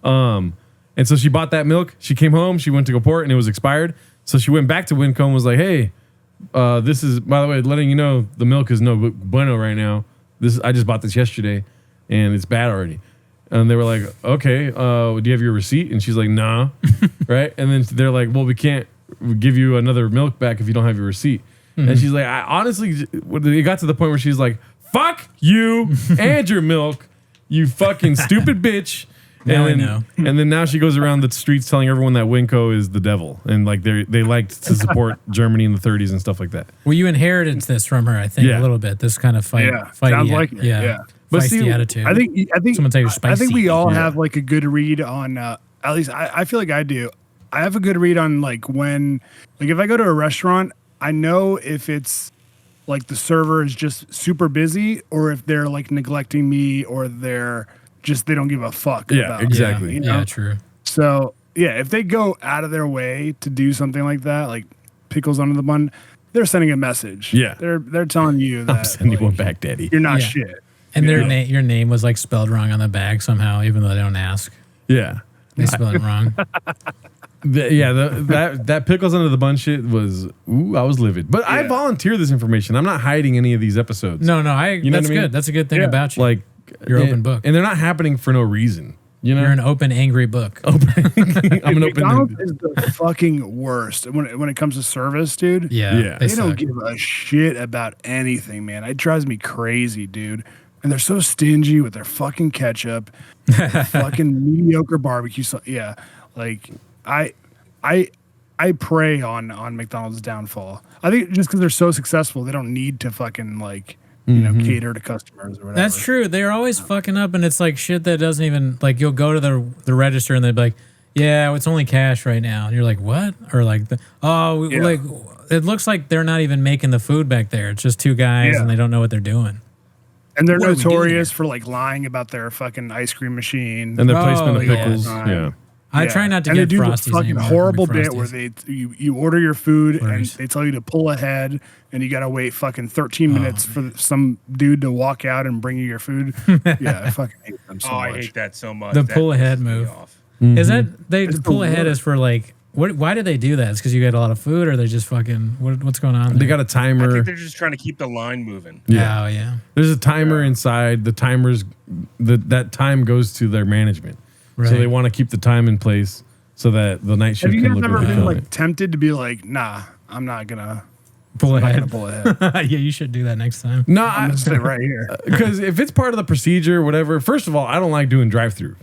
And so she bought that milk. She came home. She went to go pour it, and it was expired. So she went back to Winco and was like, "Hey, this is, by the way, letting you know the milk is no bueno right now. I just bought this yesterday, and it's bad already." And they were like, okay, do you have your receipt? And she's like, nah. Right. And then they're like, well, we can't give you another milk back if you don't have your receipt. And she's like, I honestly, it got to the point where she's like, fuck you and your milk, you fucking stupid bitch. Now I and know. And then now she goes around the streets telling everyone that Winco is the devil. And like they liked to support Germany in the 30s and stuff like that. Well, you inherited this from her, I think, Yeah. a little bit. This kind of fighty, sounds like it, yeah. But feisty see, attitude. I think Someone take your I think we spicy. all Yeah. have like a good read on at least I feel like I do. I have a good read on like when like if I go to a restaurant, I know if it's like the server is just super busy or if they're like neglecting me or they're just they don't give a fuck Yeah, about exactly. me, you know? Yeah, true. So yeah, if they go out of their way to do something like that, like pickles under the bun, they're sending a message. Yeah. They're telling you that I'm sending like, one back, daddy. you're not Yeah. shit. And You their know? your name was like spelled wrong on the bag somehow, even though they don't ask. Yeah. They spelled it wrong. That pickles under the bun shit was, I was livid. But I Yeah. volunteer this information. I'm not hiding any of these episodes. No, know that's what I mean? good. That's a good thing Yeah. about you. Like, You're open book. And they're not happening for no reason. You know? You're an open, angry book. I'm an McDonald's open. is the fucking worst when it comes to service, dude. Yeah, Yeah. they They don't suck. give a shit about anything, man. It drives me crazy, dude. And they're so stingy with their fucking ketchup, their fucking mediocre barbecue sauce. Yeah, like I prey on McDonald's downfall. I think just because they're so successful, they don't need to fucking like cater to customers or whatever. That's true. They're always fucking up, and it's like shit that doesn't even like. You'll go to the register, and they'll be like, "Yeah, it's only cash right now," and you're like, "What?" Or like, Yeah. like it looks like they're not even making the food back there. It's just two guys, Yeah. and they don't know what they're doing. And they're What are we doing notorious here? for like lying about their fucking ice cream machine. And the placement of yeah. pickles. Time. Yeah. I Yeah. try not to and get they do Frosties the fucking anymore. horrible bit Frosties. where you order your food and Worries. they tell you to pull ahead and you gotta wait fucking 13 minutes for some dude to walk out and bring you your food. Yeah, I fucking hate them so Oh, I much. hate that so much. The That pull ahead pisses me move. off. Is that they It's pull the ahead worst. is for like what? Why do they do that? It's because you get a lot of food, or they just fucking what's going on? They there? got a I timer. think they're just trying to keep the line moving. Yeah. Oh yeah. There's a timer inside. The timers, that time goes to their management. Right. So they want to keep the time in place so that the night shift Have you can guys look ever really been good. like tempted to be like, nah, I'm not gonna pull I'm not ahead. gonna pull ahead. Yeah, you should do that next time. No, I'm gonna sit right here. because if it's part of the procedure, whatever. First of all, I don't like doing drive-through,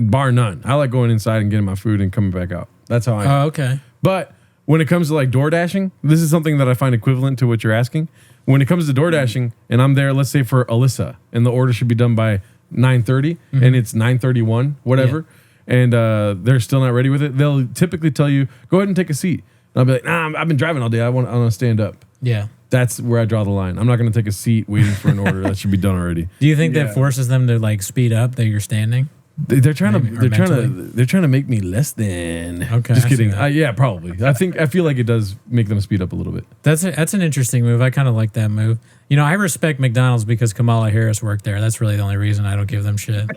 bar none. I like going inside and getting my food and coming back out. That's how I. Oh, okay. But when it comes to like door dashing, this is something that I find equivalent to what you're asking. When it comes to door dashing, and I'm there, let's say for Alyssa, and the order should be done by 9:30, and it's 9:31, whatever, and they're still not ready with it. They'll typically tell you, "Go ahead and take a seat." And I'll be like, "Nah, I've been driving all day. I want to stand up." Yeah. That's where I draw the line. I'm not going to take a seat waiting for an order that should be done already. Do you think Yeah. that forces them to like speed up that you're standing? They're trying Maybe, or they're trying to make me less than. Okay, just I see kidding. that. Yeah, probably. I feel like it does make them speed up a little bit. That's an interesting move. I kind of like that move. You know, I respect McDonald's because Kamala Harris worked there. That's really the only reason I don't give them shit.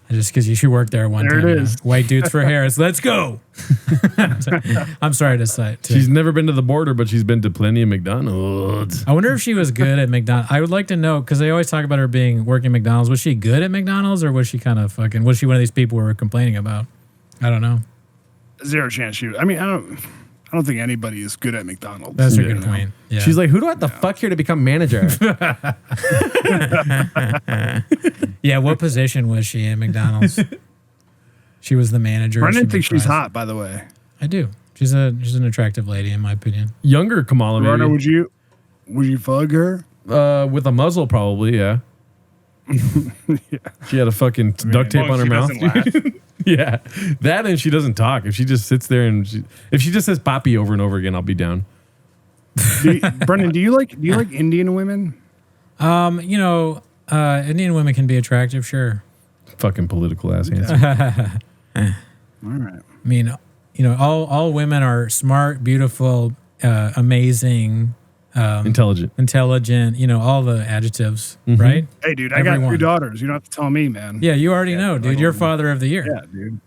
Just because she worked there one There time. it yeah. is. White dudes for Harris. Let's go. I'm sorry to say. She's never been to the border, but she's been to plenty of McDonald's. I wonder if she was good at McDonald's. I would like to know because they always talk about her working at McDonald's. Was she good at McDonald's or was she kind of fucking? Was she one of these people we were complaining about? I don't know. Zero chance you. I mean, I don't think anybody is good at McDonald's. That's a Yeah. good point. Yeah. She's like, who do I have to fuck here to become manager? yeah. What position was she in McDonald's? She was the manager. Brendan She made thinks she's fries. hot, by the way. I do. She's an attractive lady in my opinion. Younger Kamala, Rana, maybe. would you fuck her? With a muzzle, probably, yeah. She had a fucking duct tape As long on her as mouth. she doesn't laugh. Yeah. That and she doesn't talk. If she just sits there and if she just says "Papi" over and over again, I'll be down. Brendan, do you like Indian women? You know, Indian women can be attractive, sure. Fucking political ass answer. All right. I mean, you know, all women are smart, beautiful, amazing, Intelligent. intelligent. You know, all the adjectives, Mm-hmm. right? Hey, dude, I got Everyone. 2 daughters. You don't have to tell me, man. Yeah, you already know, dude. You're father of the year. Yeah, dude.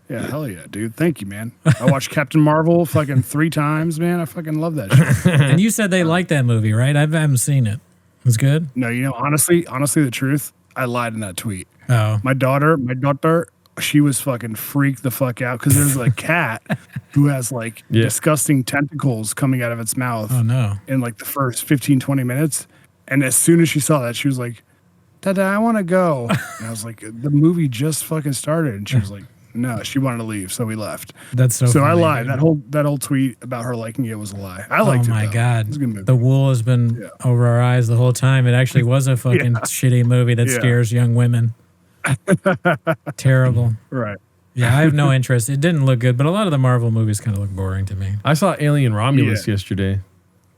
Yeah, hell yeah, dude. Thank you, man. I watched Captain Marvel fucking 3 times, man. I fucking love that shit. And you said they liked that movie, right? I haven't seen it. It's good. No, you know, honestly, the truth, I lied in that tweet. Oh, My daughter, she was fucking freaked the fuck out because there's a cat who has like Yeah. disgusting tentacles coming out of its mouth oh no. in like the first 15, 20 minutes. And as soon as she saw that, she was like, Dada, I want to go. And I was like, the movie just fucking started. And she was like, no, she wanted to leave. So we left. That's so. So I funny, lied. dude. That whole tweet about her liking it was a lie. I liked it. Oh my though. god, It was a good movie. the wool has been Yeah. over our eyes the whole time. It actually was a fucking shitty movie that Yeah. scares young women. Terrible. Right. Yeah, I have no interest. It didn't look good, but a lot of the Marvel movies kind of look boring to me. I saw Alien Romulus yesterday.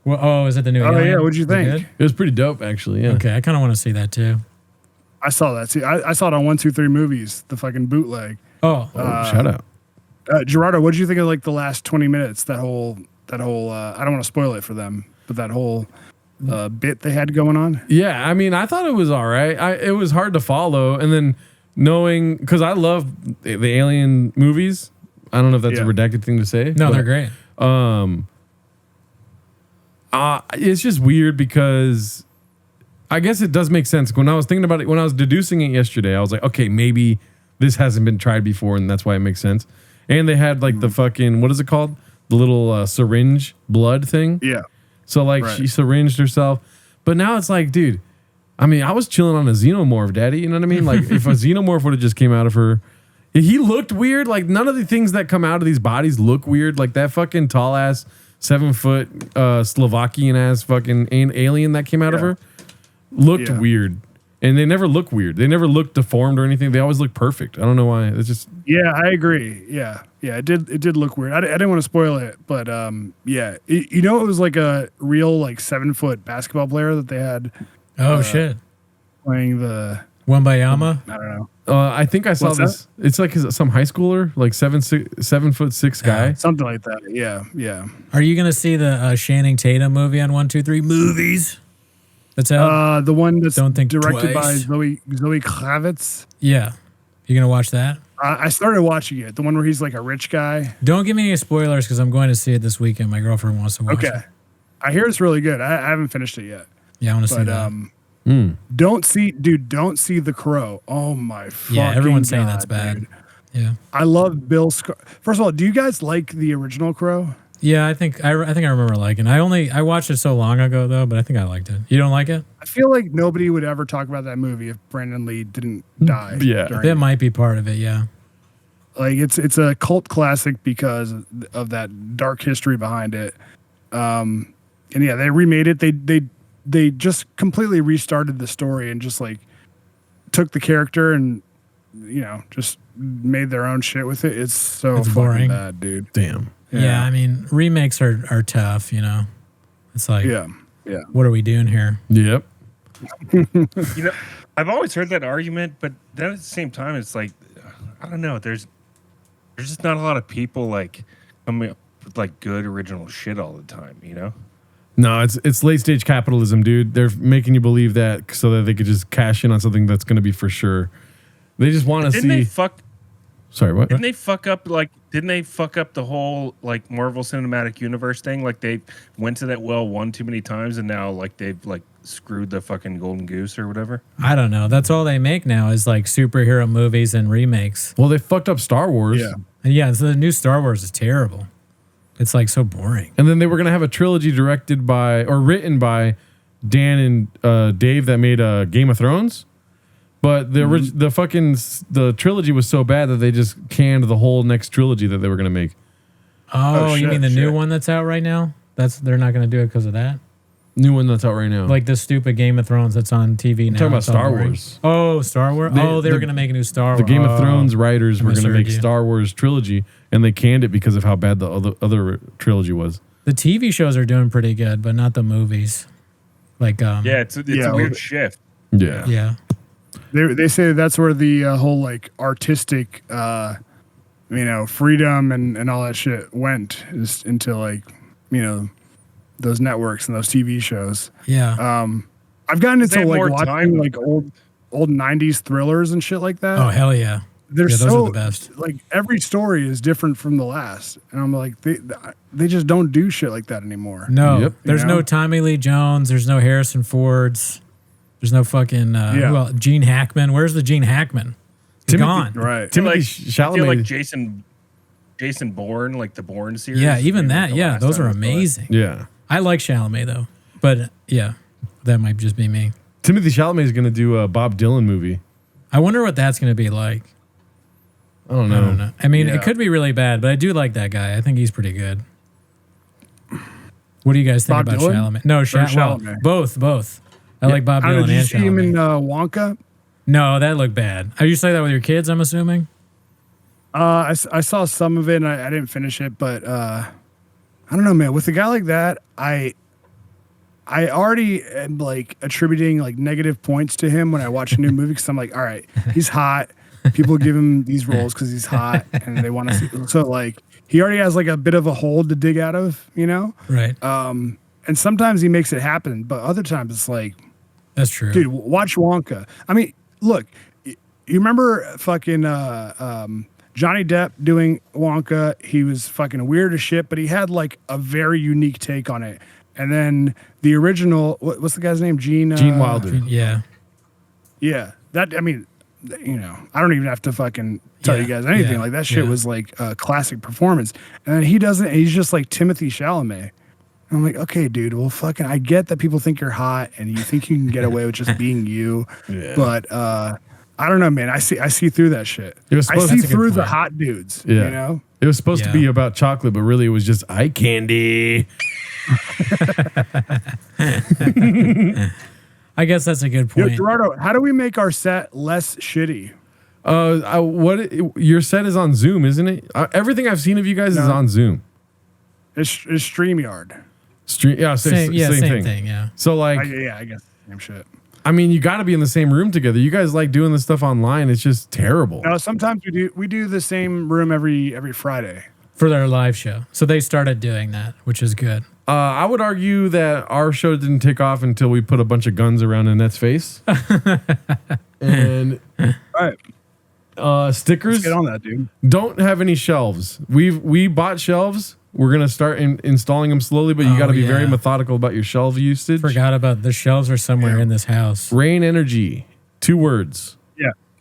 Well, oh, is it the new? Oh, Alien? yeah, what'd you Was it think? good? It was pretty dope, actually. Yeah. Okay, I kind of want to see that too. I saw that. See, I saw it on 1, 2, 3 movies, the fucking bootleg. Oh, Oh, shout out. Gerardo, what did you think of like the last 20 minutes? That whole I don't want to spoil it for them, but that whole bit they had going on. Yeah, I mean, I thought it was all right. It was hard to follow, and then knowing because I love the Alien movies. I don't know if that's a Yeah. redacted thing to say. no, but, they're great. It's just weird because I guess it does make sense. When I was thinking about it, when I was deducing it yesterday, I was like, okay, maybe this hasn't been tried before, and that's why it makes sense. And they had like the fucking what is it called? The little syringe blood thing. Yeah. So like Right. she syringed herself, but now it's like, dude. I mean, I was chilling on a xenomorph, daddy. You know what I mean? Like if a xenomorph would have just came out of her, he looked weird. Like none of the things that come out of these bodies look weird. Like that fucking tall ass 7 foot Slovakian ass fucking alien that came out of Yeah. her looked Yeah. weird. And they never look weird. They never look deformed or anything. They always look perfect. I don't know why. It's just Yeah, I agree. Yeah. It did look weird. I didn't want to spoil it, but yeah. You know, it was like a real like 7 foot basketball player that they had Oh shit, playing the, Wembayama. I don't know, I think I saw What's this. It's like some high schooler, like 7'6" guy. something like that. Yeah. Yeah. Are you gonna see the Channing Tatum movie on 1, 2, 3 movies? That's out. The one that's Don't think directed twice. by Zoe Kravitz. Yeah, you gonna watch that? I started watching it. The one where he's like a rich guy. Don't give me any spoilers because I'm going to see it this weekend. My girlfriend wants to watch Okay. it. I hear it's really good. I haven't finished it yet. Yeah, I want to see But that. don't see The Crow. Oh my fucking Yeah, everyone's saying God, that's bad. dude. Yeah, I love Bill First of all, do you guys like the original Crow? yeah. I think I remember liking. I watched it so long ago though, but I think I liked it. You don't like it? I feel like nobody would ever talk about that movie if Brandon Lee didn't die. Yeah. during That it. might be part of it. Yeah. Like it's a cult classic because of that dark history behind it. And yeah, they remade it. They just completely restarted the story and just like took the character and just made their own shit with it. It's so It's fucking boring. bad, dude. Damn. Yeah. I mean, remakes are tough. You know, it's like, Yeah. what are we doing here? Yep. You know, I've always heard that argument, but then at the same time, it's like, I don't know. There's just not a lot of people like coming up with like good original shit all the time. You know? No, it's late stage capitalism, dude. They're making you believe that so that they could just cash in on something that's going to be for sure. They just want to Didn't they see. fuck? Sorry, what? Didn't they fuck up the whole like Marvel Cinematic Universe thing? Like they went to that well one too many times, and now like they've like screwed the fucking golden goose or whatever. I don't know. That's all they make now is like superhero movies and remakes. Well, they fucked up Star Wars. Yeah. And yeah, so the new Star Wars is terrible. It's like so boring. And then they were going to have a trilogy directed by or written by Dan and Dave that made Game of Thrones. But the trilogy was so bad that they just canned the whole next trilogy that they were going to make. Oh, you shit, mean the new shit. one that's out right now? They're not going to do it because of that. New one that's out right now. Like the stupid Game of Thrones that's on TV now. talking about It's all Star boring. Wars. Oh, Star Wars. They- they were the- going to make a new Star Wars. The Game of Thrones writers I were going to misheard make you. Star Wars trilogy, and they canned it because of how bad the other trilogy was. The TV shows are doing pretty good, but not the movies. Like Yeah, it's Yeah, a weird shift. Yeah. yeah. They say that's where the whole like artistic freedom and all that shit went is into like those networks and those TV shows. Yeah. I've gotten They into have like more watching time. like old 90s thrillers and shit like that. Oh hell yeah. They're yeah, those so are the best. like every story is different from the last, and I'm like they just don't do shit like that anymore. No, Yep. there's You know? no Tommy Lee Jones. There's no Harrison Fords. There's no fucking who else? Gene Hackman. Where's the Gene Hackman? He's gone. Right. Timothy I feel like Chalamet. Jason Bourne, like the Bourne series. Yeah, even maybe that. the Yeah, last those time are I saw it. amazing. Yeah. I like Chalamet though, but yeah, that might just be me. Timothy Chalamet is going to do a Bob Dylan movie. I wonder what that's going to be like. I don't I know. don't know. I mean, Yeah. it could be really bad, but I do like that guy. I think he's pretty good. What do you guys think Bob about Dylan? Chalamet? No, Chalamet? well, both. I like Bob I don't know, Dylan did you and see him in Chalamet. Wonka? No, that looked bad. Are you saying that with your kids? I'm assuming. I saw some of it and I didn't finish it, but I don't know, man. With a guy like that, I already am like attributing like negative points to him when I watch a new movie because I'm like, all right, he's hot. People give him these roles because he's hot and they want to see. So like he already has like a bit of a hole to dig out of, you know. Right. And sometimes he makes it happen, but other times it's like, That's true. dude, watch Wonka. I mean, look, you remember fucking Johnny Depp doing Wonka? He was fucking weird as shit, but he had like a very unique take on it. And then the original, what's the guy's name? Gene Wilder. Yeah. Yeah, that I mean, you know, I don't even have to fucking tell Yeah, you guys anything. yeah, Like that shit yeah. was like a classic performance. And then he doesn't. He's just like Timothy Chalamet. And I'm like, okay, dude. Well, fucking, I get that people think you're hot and you think you can get away with just being you. Yeah. But I don't know, man. I see through that shit. It was I supposed- see That's a good through the point. hot dudes. Yeah. You know. It was supposed to Yeah. be about chocolate, but really it was just eye candy. I guess that's a good Yo, point. Gerardo, how do we make our set less shitty? Your set is on Zoom, isn't it? Everything I've seen of you guys is No. on Zoom. It's StreamYard. Same Same thing. thing. Yeah. So like, I guess same shit. I mean, you got to be in the same room together. You guys like doing this stuff online. It's just terrible. No, sometimes we do the same room every Friday. For their live show, so they started doing that, which is good. I would argue that our show didn't take off until we put a bunch of guns around Annette's face. And All right, stickers let's get on that, dude. don't have any shelves. We bought shelves. We're gonna start installing them slowly, but you Oh, got to be yeah. very methodical about your shelf usage. Forgot about the shelves are somewhere in this house. Rain Energy, 2 words.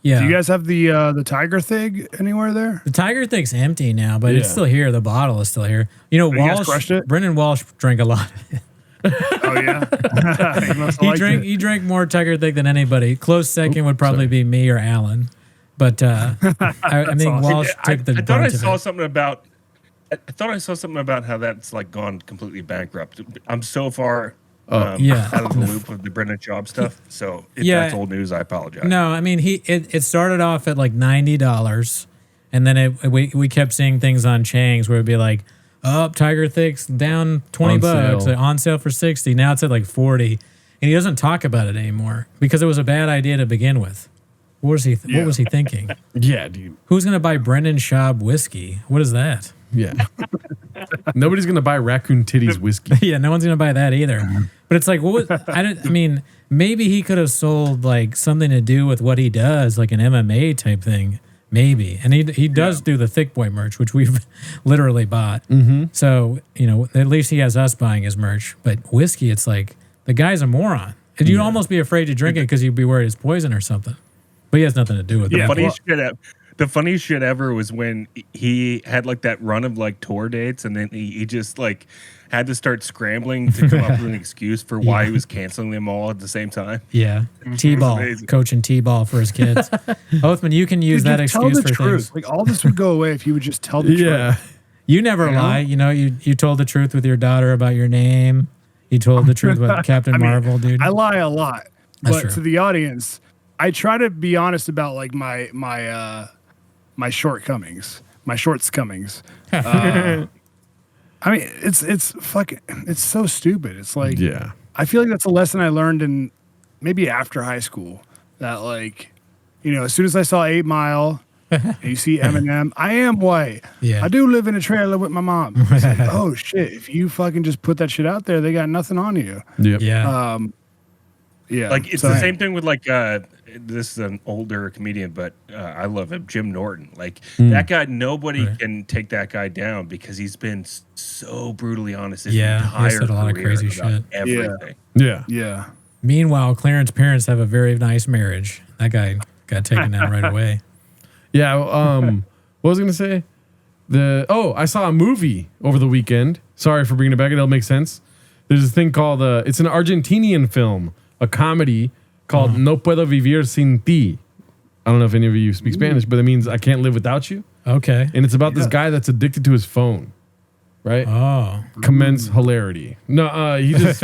Yeah. Do you guys have the Tiger thing anywhere there? The Tiger thing's empty now, but it's Yeah. still here. The bottle is still here. You know, you guys Walsh, crushed it? Brendan Walsh drank a lot. Oh yeah, he must have He liked drank it. he drank more Tiger Thing than anybody. Close second would probably be me or Alan. But I think Walsh took the I thought I brunt of saw it. something about. I thought I saw something about how that's like gone completely bankrupt. I'm so far Yeah. out of the loop of the Brendan Schaub stuff. So if Yeah. that's old news, I apologize. No, I mean it started off at like $90, and then we kept seeing things on Chang's where it'd be like, oh, Tiger Thick's down $20, On sale. on sale for $60. Now it's at like $40, and he doesn't talk about it anymore because it was a bad idea to begin with. What was he thinking? Yeah, dude. Who's gonna buy Brendan Schaub whiskey? What is that? Yeah. Nobody's gonna buy Raccoon Titties whiskey. Yeah, no one's gonna buy that either. But it's like, what? I mean, maybe he could have sold like something to do with what he does, like an MMA type thing, maybe. And he does do the Thick Boy merch, which we've literally bought. Mm-hmm. So at least he has us buying his merch. But whiskey, it's like the guy's a moron. And you'd almost be afraid to drink it because you'd be worried it's poison or something. But he has nothing to do with The it. funniest shit ever was when he had like that run of like tour dates, and then he just like had to start scrambling to come up with an excuse for why he was canceling them all at the same time. Yeah, T-ball, amazing. coaching T-ball for his kids. Oathman, you can use Dude, that just tell excuse the for truth. things. Like all this would go away if you would just tell the Yeah. truth. You never lie. You told the truth with your daughter about your name. You told the truth with Captain Marvel, dude. I lie a lot, That's but true. to the audience, I try to be honest about like my shortcomings, my shortcomings. I mean, it's fucking, it's so stupid. It's like, Yeah. I feel like that's a lesson I learned in maybe after high school. That like, as soon as I saw 8 Mile, and you see Eminem, I am white. Yeah. I do live in a trailer with my mom. It's like, oh shit! If you fucking just put that shit out there, they got nothing on you. Yep. yeah. Yeah, Like it's so- the same thing with like this is an older comedian, but I love him, Jim Norton. Like that guy, nobody can take that guy down because he's been so brutally honest his Yeah, he entire said a lot of career crazy about shit. Everything. Yeah. Yeah. Meanwhile, Clarence' parents have a very nice marriage. That guy got taken down right away. Yeah. What was I gonna say? I saw a movie over the weekend. Sorry for bringing it back. It'll make sense. There's this thing called it's an Argentinian film, a comedy called No Puedo Vivir Sin Ti. I don't know if any of you speak Spanish, but it means I can't live without you. Okay. And it's about this guy that's addicted to his phone. Right? Oh. Commence hilarity. No, he just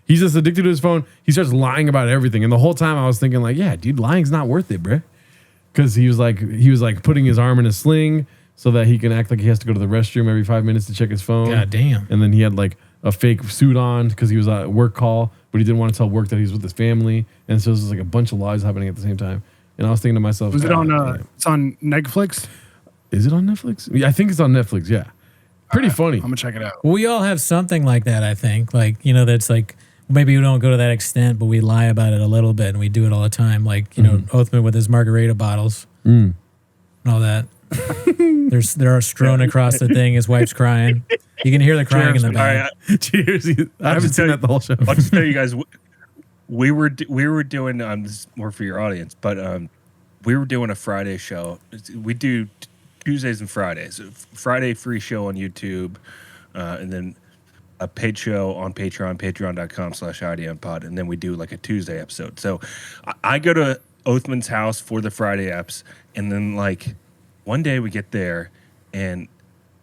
he's just addicted to his phone. He starts lying about everything. And the whole time I was thinking like, yeah, dude, lying's not worth it, bruh. Because he was like putting his arm in a sling so that he can act like he has to go to the restroom every 5 minutes to check his phone. God damn. And then he had like a fake suit on because he was at a work call, but he didn't want to tell work that he was with his family. And so it was like a bunch of lies happening at the same time. And I was thinking to myself, Was it on? damn. It's on Netflix. Is it on Netflix? Yeah, I think it's on Netflix. Yeah, pretty funny. I'm gonna check it out. We all have something like that, I think. Like, that's like, maybe we don't go to that extent, but we lie about it a little bit and we do it all the time. Like, Oathman with his margarita bottles and all that. There are strewn across the thing. His wife's crying. You can hear the crying in the back. Cheers. I haven't seen that the whole show. I'll just tell you guys, we were doing this is more for your audience, but we were doing a Friday show. We do Tuesdays and Fridays. Friday free show on YouTube, and then a paid show on Patreon, patreon.com/IDMpod, and then we do like a Tuesday episode. So I go to Oathman's house for the Friday eps, and then like one day we get there and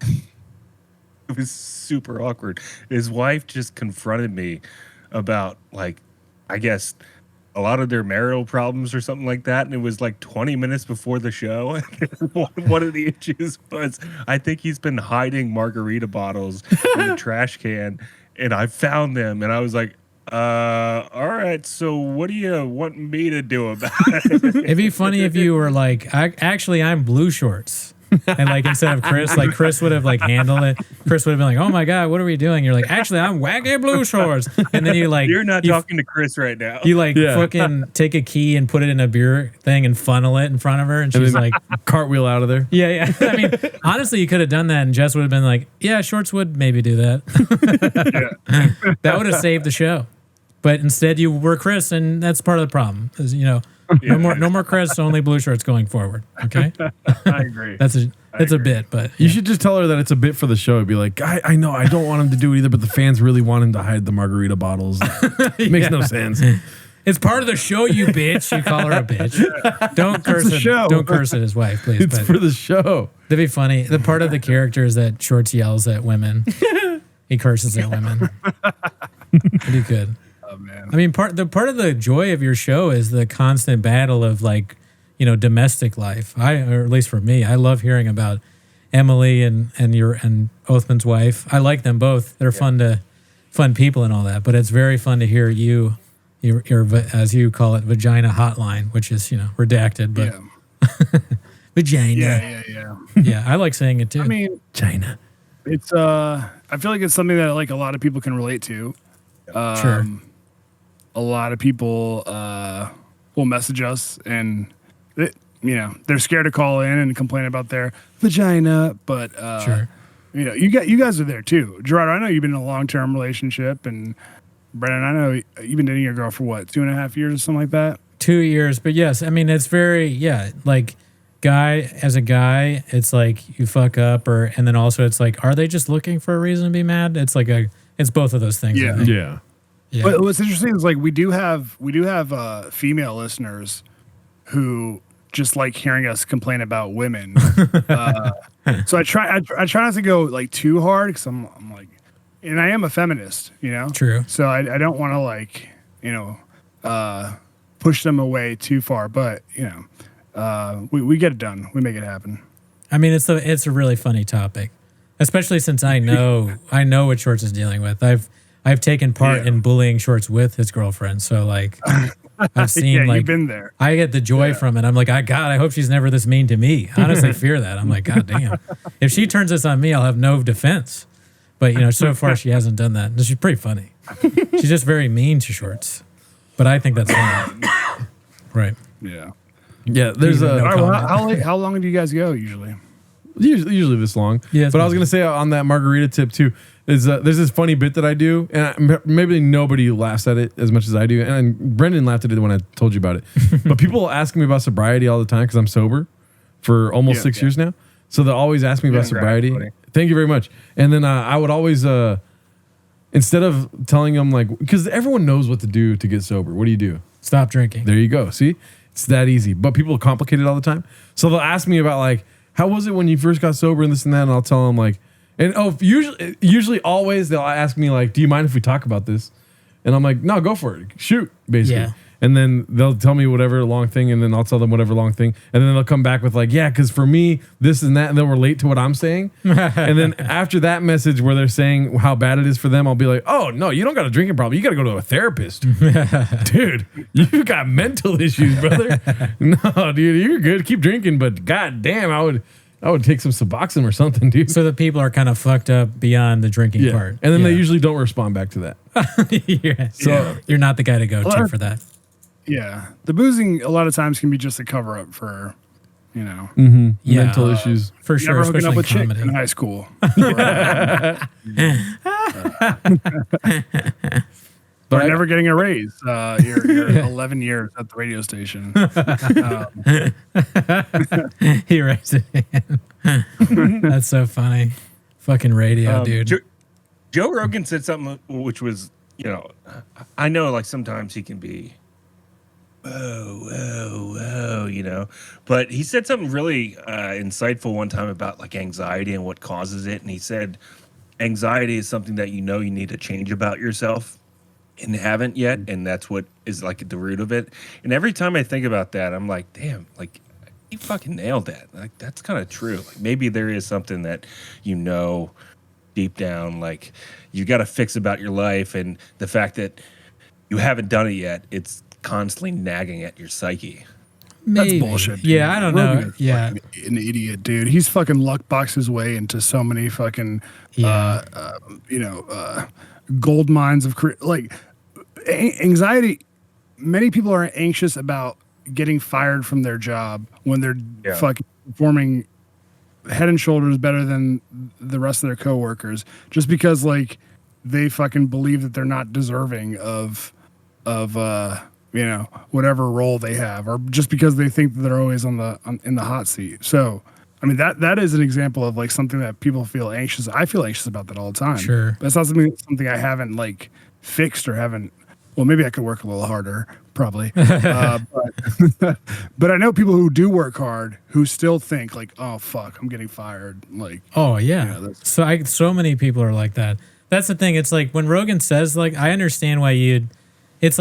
it was super awkward. His wife just confronted me about like, I guess, a lot of their marital problems or something like that. And it was like 20 minutes before the show. One of the issues was I think he's been hiding margarita bottles in the trash can. And I found them and I was like, all right, so what do you want me to do about it? It'd be funny if you were like, I'm Blue Shorts. And like instead of Chris, like Chris would have like handled it. Chris would have been like, "Oh my God, what are we doing?" You're like, "Actually, I'm Wacky Blue Shorts." And then You're not talking to Chris right now. You like fucking take a key and put it in a beer thing and funnel it in front of her, and she's like, cartwheel out of there. Yeah. I mean, honestly, you could have done that, and Jess would have been like, "Yeah, Shorts would maybe do that." That would have saved the show. But instead, you were Chris, and that's part of the problem. Is no more Chris, only Blue Shorts going forward. Okay, I agree. That's a bit, but You should just tell her that it's a bit for the show. It'd be like, I know, I don't want him to do it either, but the fans really want him to hide the margarita bottles. It makes no sense. It's part of the show, you bitch. You call her a bitch. Don't curse the it. show. Don't curse at his wife, please. It's But for the show. that'd be funny. The part of the character is that Shorts yells at women. He curses at women. It'd be good. Oh man. I mean, part of the joy of your show is the constant battle of like, domestic life. Or at least for me, I love hearing about Emily and Oathman's wife. I like them both. They're fun people and all that. But it's very fun to hear your as you call it, vagina hotline, which is redacted, but vagina. Yeah. Yeah, I like saying it too. I mean, China. it's I feel like it's something that like a lot of people can relate to. Sure. A lot of people will message us and they're scared to call in and complain about their vagina, but Sure. you guys are there too. Gerardo, I know you've been in a long-term relationship, and Brennan, I know you've been dating your girl for what, 2.5 years or something like that? 2 years, but yes, I mean it's very like as a guy, it's like you fuck up, and then also it's like, are they just looking for a reason to be mad? It's like it's both of those things. I Yeah. think. Yeah. Yeah. But what's interesting is like we do have female listeners who just like hearing us complain about women. So I try not to go like too hard because I'm like, and I am a feminist, True. So I don't want to like push them away too far, but we get it done. We make it happen. I mean, it's a really funny topic, especially since I know what Shorts is dealing with. I've taken part in bullying Shorts with his girlfriend, so like I've seen You've been there. I get the joy from it. I'm like, God, I hope she's never this mean to me. I honestly fear that. I'm like, God damn. If she turns this on me, I'll have no defense. But so far she hasn't done that. She's pretty funny. She's just very mean to Shorts. But I think that's funny. Right. Yeah. Yeah. There's No All right, comment. how long do you guys go usually? usually this long. Yeah, it's but I was fine. gonna say on that margarita tip too is there's this funny bit that I do, and maybe nobody laughs at it as much as I do. And Brendan laughed at it when I told you about it. But people ask me about sobriety all the time because I'm sober for almost 6 years now. So they always ask me about sobriety. buddy. Thank you very much. And then I would always, instead of telling them like, because everyone knows what to do to get sober. What do you do? Stop drinking. There you go. See, it's that easy. But people complicate it all the time. So they'll ask me about like, how was it when you first got sober and this and that, and I'll tell them like, and usually always they'll ask me like, do you mind if we talk about this? And I'm like, no, go for it. Shoot, basically. Yeah. And then they'll tell me whatever long thing, and then I'll tell them whatever long thing, and then they'll come back with like, yeah, because for me, this and that, and they'll relate to what I'm saying. And then after that message where they're saying how bad it is for them, I'll be like, oh no, you don't got a drinking problem. You got to go to a therapist, dude. You got mental issues, brother. No, dude, you're good. Keep drinking, but god damn, I would take some Suboxone or something, dude. So the people are kind of fucked up beyond the drinking Yeah. part. And then they Yeah. usually don't respond back to that. Yeah. So- You're not the guy to go to for that. Yeah, the boozing a lot of times can be just a cover up for, Yeah. Mental issues. For sure, never hooking especially up in with chicks comedy. in high school. Or never getting a raise. You're 11 years at the radio station. He raised it in. That's so funny. Fucking radio, dude. Joe Rogan said something which was, I know like sometimes he can be, whoa, but he said something really insightful one time about like anxiety and what causes it. And he said, anxiety is something that you need to change about yourself and haven't yet. And that's what is like the root of it. And every time I think about that, I'm like, damn, like you fucking nailed that. Like, that's kind of true. Like maybe there is something that, deep down, like you got to fix about your life, and the fact that you haven't done it yet, it's constantly nagging at your psyche. Maybe. That's bullshit. Dude. Yeah, I don't Rogan know. is Yeah. fucking an idiot, dude. He's fucking luckboxed his way into so many fucking, gold mines of anxiety. Many people are anxious about getting fired from their job when they're fucking performing head and shoulders better than the rest of their coworkers, just because like they fucking believe that they're not deserving of whatever role they have, or just because they think that they're always in the hot seat. So I mean that is an example of like something that people feel anxious. I feel anxious about that all the time. Sure. That's not something I haven't like fixed or haven't. Well, maybe I could work a little harder, probably. But I know people who do work hard who still think like, oh fuck, I'm getting fired. Like, Oh yeah. that's- So many people are like that. That's the thing. It's like when Rogan says, like, I understand why it's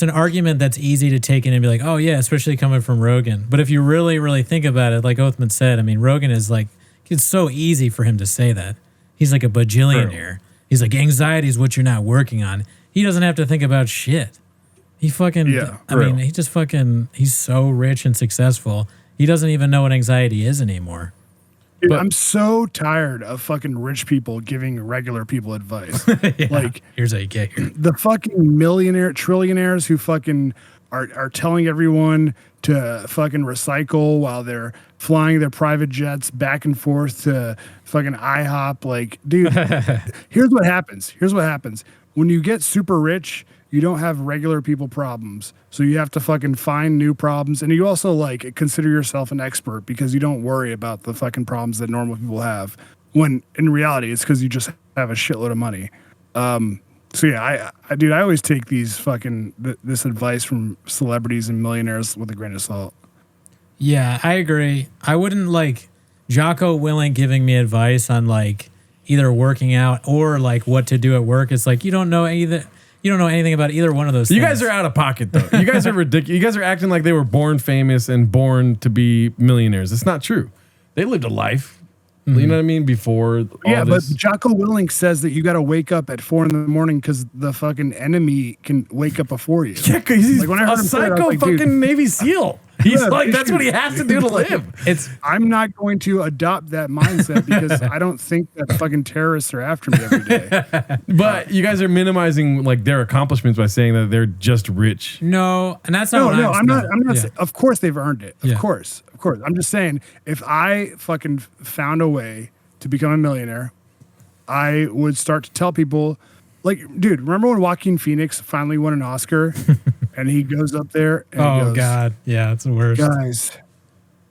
an argument that's easy to take in and be like, oh yeah, especially coming from Rogan. But if you really, really think about it, like Othman said, I mean, Rogan is like, it's so easy for him to say that. He's like a bajillionaire. He's like, anxiety is what you're not working on. He doesn't have to think about shit. He fucking, he just fucking, he's so rich and successful. He doesn't even know what anxiety is anymore. Dude, But- I'm so tired of fucking rich people giving regular people advice. Yeah. Like Here's how you get here. the fucking trillionaires who fucking are telling everyone to fucking recycle while they're flying their private jets back and forth to fucking IHOP. Like, dude, here's what happens. When you get super rich, you don't have regular people problems. So you have to fucking find new problems. And you also like consider yourself an expert because you don't worry about the fucking problems that normal people have. When in reality, it's because you just have a shitload of money. So yeah, I always take these fucking this advice from celebrities and millionaires with a grain of salt. Yeah, I agree. I wouldn't like Jocko Willink giving me advice on like either working out or like what to do at work. It's like you don't know anything about either one of those You things. guys are out of pocket though. You guys are ridiculous. You guys are acting like they were born famous and born to be millionaires. It's not true. They lived a life. You know what I mean? Before all this. But Jocko Willink says that you got to wake up at 4 a.m. because the fucking enemy can wake up before you. Yeah, 'cause he's Like, when I heard a him say it, I was psycho like, dude. fucking Navy SEAL. He's Yeah, like, that's dude. what he has to do to live. I'm not going to adopt that mindset because I don't think that fucking terrorists are after me every day. But you guys are minimizing like their accomplishments by saying that they're just rich. No, and that's not No, what I'm not. I'm not. Yeah. saying- Of course they've earned it. Of Yeah. course. course. I'm just saying, if I fucking found a way to become a millionaire, I would start to tell people, like, dude, remember when Joaquin Phoenix finally won an Oscar and he goes up there and he Oh goes, God, yeah, it's the worst. guys,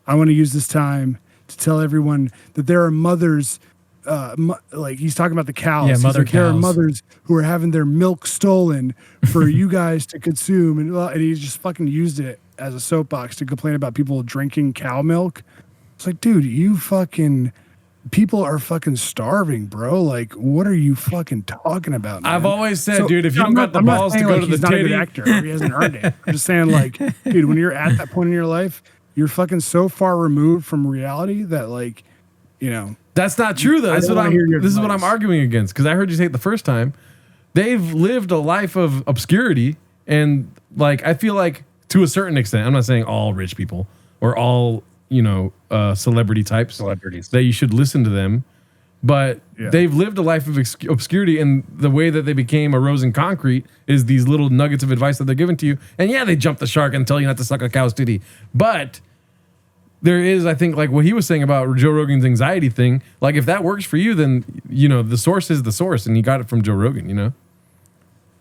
I want to use this time to tell everyone that there are mothers, like he's talking about the cows. Yeah, He's mother like, there are cows. mothers who are having their milk stolen for you guys to consume, and he just fucking used it as a soapbox to complain about people drinking cow milk. It's like, dude, you fucking people are fucking starving, bro. Like, what are you fucking talking about, man? I've always said, So, dude, if you I'm don't not- got the I'm not balls to saying, go like, to the he's not a good titty, actor, or he hasn't earned it. I'm just saying, like, dude, when you're at that point in your life, you're fucking so far removed from reality that, like, you know, that's not true though. I This is don't what wanna hear your this is what I'm advice. arguing against because I heard you say it the first time. They've lived a life of obscurity, and like I feel like to a certain extent, I'm not saying all rich people or all celebrity types Celebrities. that you should listen to them, but Yeah. they've lived a life of obscurity, and the way that they became a rose in concrete is these little nuggets of advice that they're giving to you. And yeah, they jump the shark and tell you not to suck a cow's titty, but there is, I think, like what he was saying about Joe Rogan's anxiety thing. Like, if that works for you, then the source is the source, and you got it from Joe Rogan.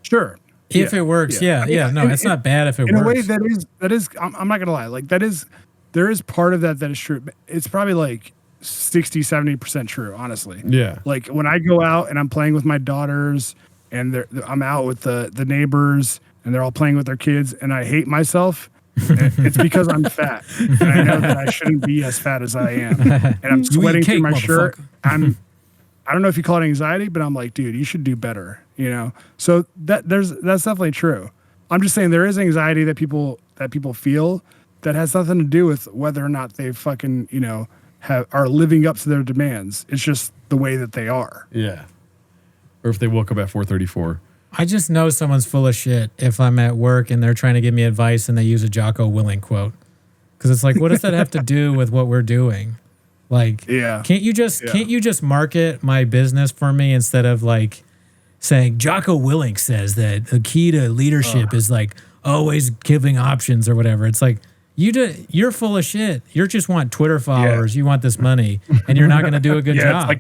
sure. If Yeah, it works, yeah. yeah. I mean, No, it's not bad if it in works. a way that is I'm not gonna lie, like there is part of that is true. It's probably like 60-70% true, honestly. Yeah. Like when I go out and I'm playing with my daughters and I'm out with the neighbors and they're all playing with their kids and I hate myself, it's because I'm fat and I know that I shouldn't be as fat as I am, and I'm sweating through cake, my shirt. motherfucker. I don't know if you call it anxiety, but I'm like, dude, you should do better, So that's definitely true. I'm just saying there is anxiety that people feel that has nothing to do with whether or not they fucking are living up to their demands. It's just the way that they are. Yeah. Or if they woke up at 4:34. I just know someone's full of shit if I'm at work and they're trying to give me advice and they use a Jocko Willing quote. Because it's like, what does that have to do with what we're doing? Like, Yeah. can't you just market my business for me instead of like saying Jocko Willink says that the key to leadership is like always giving options or whatever. It's like you're full of shit. You just want Twitter followers. You want this money, and you're not going to do a good job.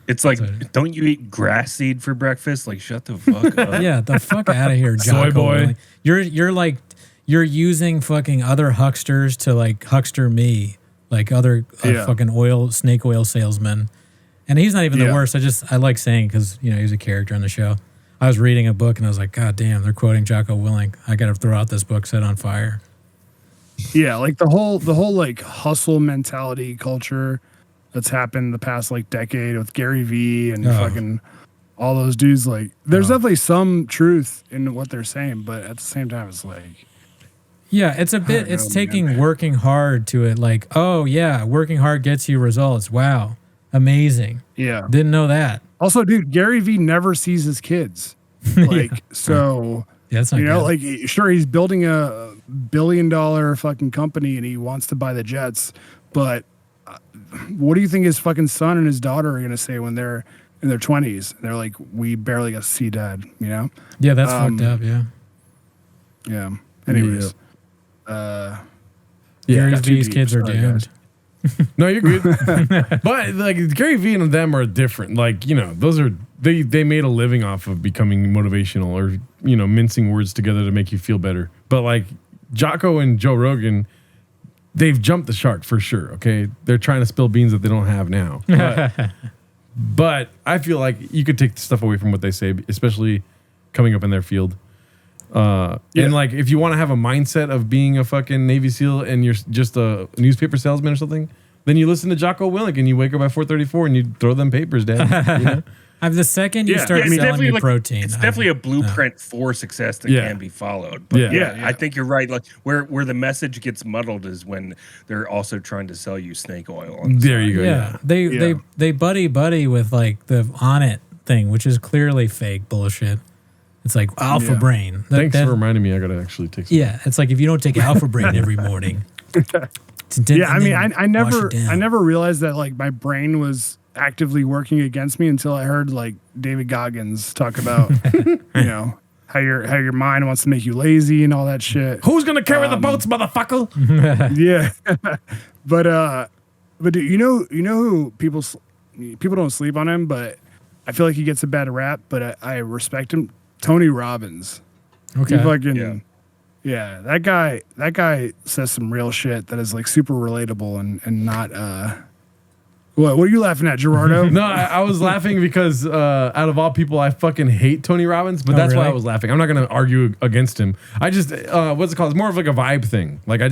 It's like don't you eat grass seed for breakfast? Like, shut the fuck up. Yeah, the fuck out of here, Soy Jocko boy. Willink. You're using fucking other hucksters to like huckster me, like other Yeah. fucking snake oil salesmen. And he's not even the Yeah. worst. I like saying because he's a character on the show. I was reading a book and I was like, God damn, they're quoting Jocko Willink. I got to throw out this book, set on fire. Yeah, like the whole like hustle mentality culture that's happened the past like decade with Gary Vee and fucking all those dudes. Like, there's definitely some truth in what they're saying, but at the same time, it's like, Yeah, it's a bit. don't It's know, taking man. working hard to it. Like, oh yeah, working hard gets you results. Wow, amazing. yeah. Didn't know that. Also, dude, Gary Vee never sees his kids. Like, so Yeah, that's not good. like, sure, he's building a $1 billion fucking company and he wants to buy the jets, but what do you think his fucking son and his daughter are gonna say when they're in their 20s? They're like, we barely got to see dad. Yeah, that's fucked up. Yeah. Yeah. Anyways, Gary got too Vee's deep. kids are Sorry, doomed. No, you're good. But like Gary Vee and them are different. Like, those are they made a living off of becoming motivational or, mincing words together to make you feel better. But like Jocko and Joe Rogan, they've jumped the shark for sure. Okay. They're trying to spill beans that they don't have now. But I feel like you could take stuff away from what they say, especially coming up in their field. And like, if you want to have a mindset of being a fucking Navy SEAL and you're just a newspaper salesman or something, then you listen to Jocko Willink and you wake up at 4:34 and you throw them papers, Dad. The second you start it's selling me like, protein, It's definitely a blueprint for success that Yeah. can be followed. But Yeah. I think you're right. Like where the message gets muddled is when they're also trying to sell you snake oil. On the There side. you go. yeah, Yeah. they buddy with like the on it thing, which is clearly fake bullshit. It's like Alpha Yeah. Brain. Thanks for reminding me. I gotta actually take some. Yeah, it's like if you don't take Alpha Brain every morning. yeah. I mean, I wash it down. never realized that like my brain was actively working against me until I heard like David Goggins talk about, your mind wants to make you lazy and all that shit. Who's gonna carry the boats, motherfucker? Yeah, but dude, you know who people don't sleep on him, but I feel like he gets a bad rap, but I respect him. Tony Robbins. Okay. He fucking yeah, that guy says some real shit that is like super relatable and not what are you laughing at, Gerardo? No, I was laughing because out of all people, I fucking hate Tony Robbins, but that's why I really? was laughing. I'm not gonna argue against him. I just what's it called? It's more of like a vibe thing. Like I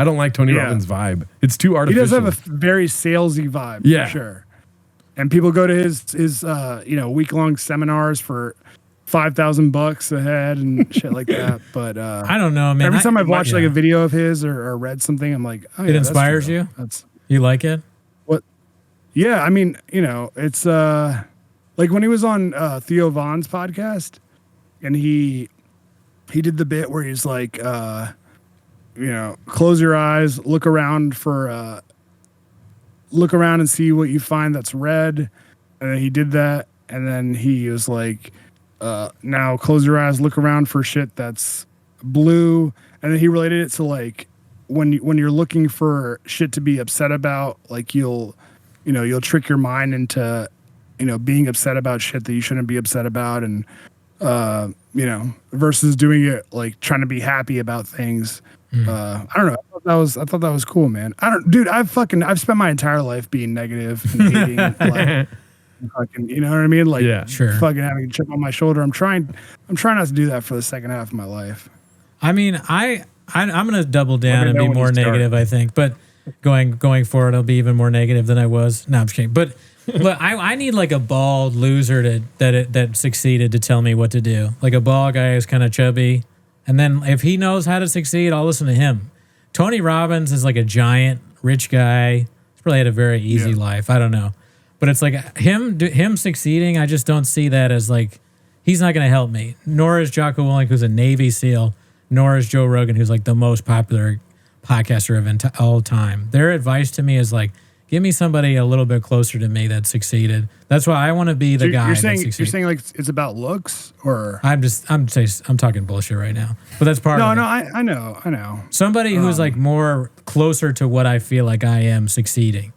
don't like Tony Yeah. Robbins' vibe. It's too He artificial. does have a very salesy vibe, Yeah. for sure. And people go to his week long seminars for $5,000 a head and shit like that. But I don't know, man. every time I've watched like yeah. a video of his or read something, I'm like, oh, It yeah, that's inspires true. you? That's You like it? what. Yeah, I mean, it's like when he was on Theo Vaughn's podcast, and he did the bit where he's like, close your eyes, look around and see what you find that's red, and then he did that, and then he was like, now close your eyes, look around for shit that's blue, and then he related it to like when you're looking for shit to be upset about, like you'll trick your mind into being upset about shit that you shouldn't be upset about, and versus doing it like trying to be happy about things. I don't know. I thought that was cool, man. I've spent my entire life being negative and hating, like, fucking, you know what I mean? Like, Yeah. Sure. fucking having a chip on my shoulder. I'm trying not to do that for the second half of my life. I mean, I'm gonna double down Let me and know be when more you start. negative, I think. But going forward, I'll be even more negative than I was. No, I'm just kidding. But I need like a bald loser that succeeded to tell me what to do. Like a bald guy who's kind of chubby, and then if he knows how to succeed, I'll listen to him. Tony Robbins is like a giant rich guy. He's probably had a very easy life. I don't know, but it's like him succeeding. I just don't see that as like he's not going to help me. Nor is Jocko Willink, who's a Navy SEAL. Nor is Joe Rogan, who's like the most popular podcaster of all time. Their advice to me is like, give me somebody a little bit closer to me that succeeded. That's why I want to be the guy You're that saying succeeds. like it's about looks, or I'm talking bullshit right now, but that's part no, of it. I know. Somebody who's like more closer to what I feel like I am succeeding.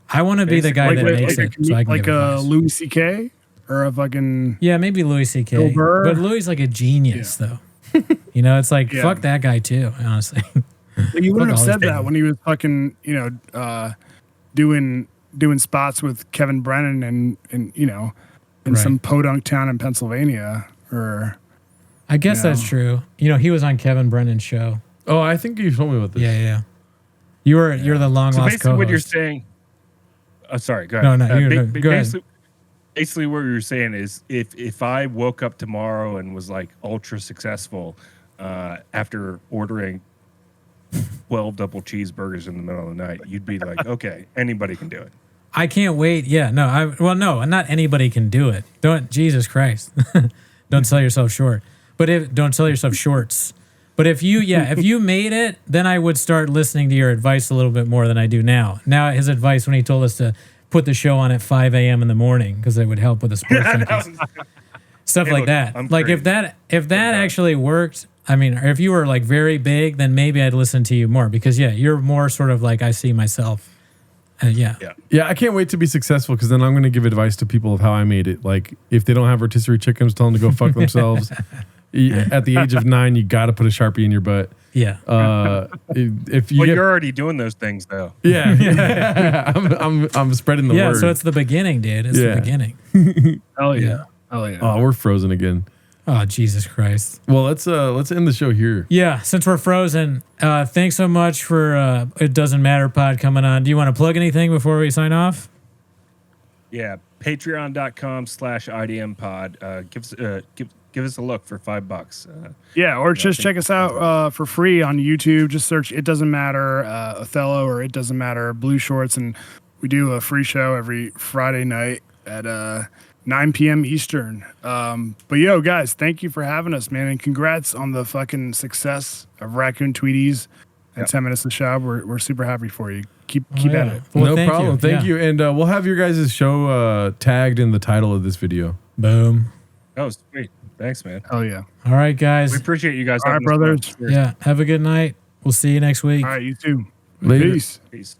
I want to be the guy that makes it, so I can like give a advice. Louis C.K. or a fucking Yeah, maybe Louis C.K. Bill Burr. But Louis is like a genius, though. It's like Yeah. fuck that guy too. Honestly, Like, you wouldn't have all said these that people. when he was fucking, doing spots with Kevin Brennan and in Right. some podunk town in Pennsylvania, or I guess that's true. He was on Kevin Brennan's show. Oh, I think you told me about this. Yeah. You're the long So lost basically, co-host. what you're saying. Oh, sorry. Go ahead. No, go ahead. Basically, what you're saying is, if I woke up tomorrow and was like ultra successful, after ordering 12 double cheeseburgers in the middle of the night, you'd be like, okay, anybody can do it. I can't wait. Yeah, no, no, not anybody can do it. Jesus Christ. Don't sell yourself short. Don't sell yourself shorts. But if you made it, then I would start listening to your advice a little bit more than I do now. Now, his advice when he told us to put the show on at 5 a.m. in the morning because it would help with the sports junkies. Stuff Hey, like look, that. I'm Like if crazy. that actually worked, I mean, or if you were like very big, then maybe I'd listen to you more because you're more sort of like I see myself. Yeah. Yeah, I can't wait to be successful because then I'm going to give advice to people of how I made it. Like, if they don't have rotisserie chickens, tell them to go fuck themselves. At the age of 9, you got to put a Sharpie in your butt. Yeah. If you Well, get, you're already doing those things, though. yeah, I'm spreading the Yeah. word. So it's the beginning, dude. It's Yeah. the beginning. hell yeah. oh, we're frozen again. Oh, Jesus Christ. Well, let's end the show here. Yeah, since we're frozen, thanks so much for It Doesn't Matter Pod coming on. Do you want to plug anything before we sign off? Yeah, patreon.com/IDMpod. Give us a look for $5. Yeah, or just check us out for free on YouTube. Just search It Doesn't Matter Othello or It Doesn't Matter Blue Shorts, and we do a free show every Friday night at 9 p.m. Eastern. But yo, guys, thank you for having us, man, and congrats on the fucking success of Raccoon Tweeties and 10 Minutes to Shop. We're super happy for you. Keep at it. Well, no thank problem. you. Thank Yeah. you. And we'll have your guys' show tagged in the title of this video. Boom. Oh, sweet. Thanks, man. Hell yeah. All right, guys. We appreciate you guys. All right, having us on. brothers. Cheers. Yeah. Have a good night. We'll see you next week. All right, you too. Later. Peace. Peace.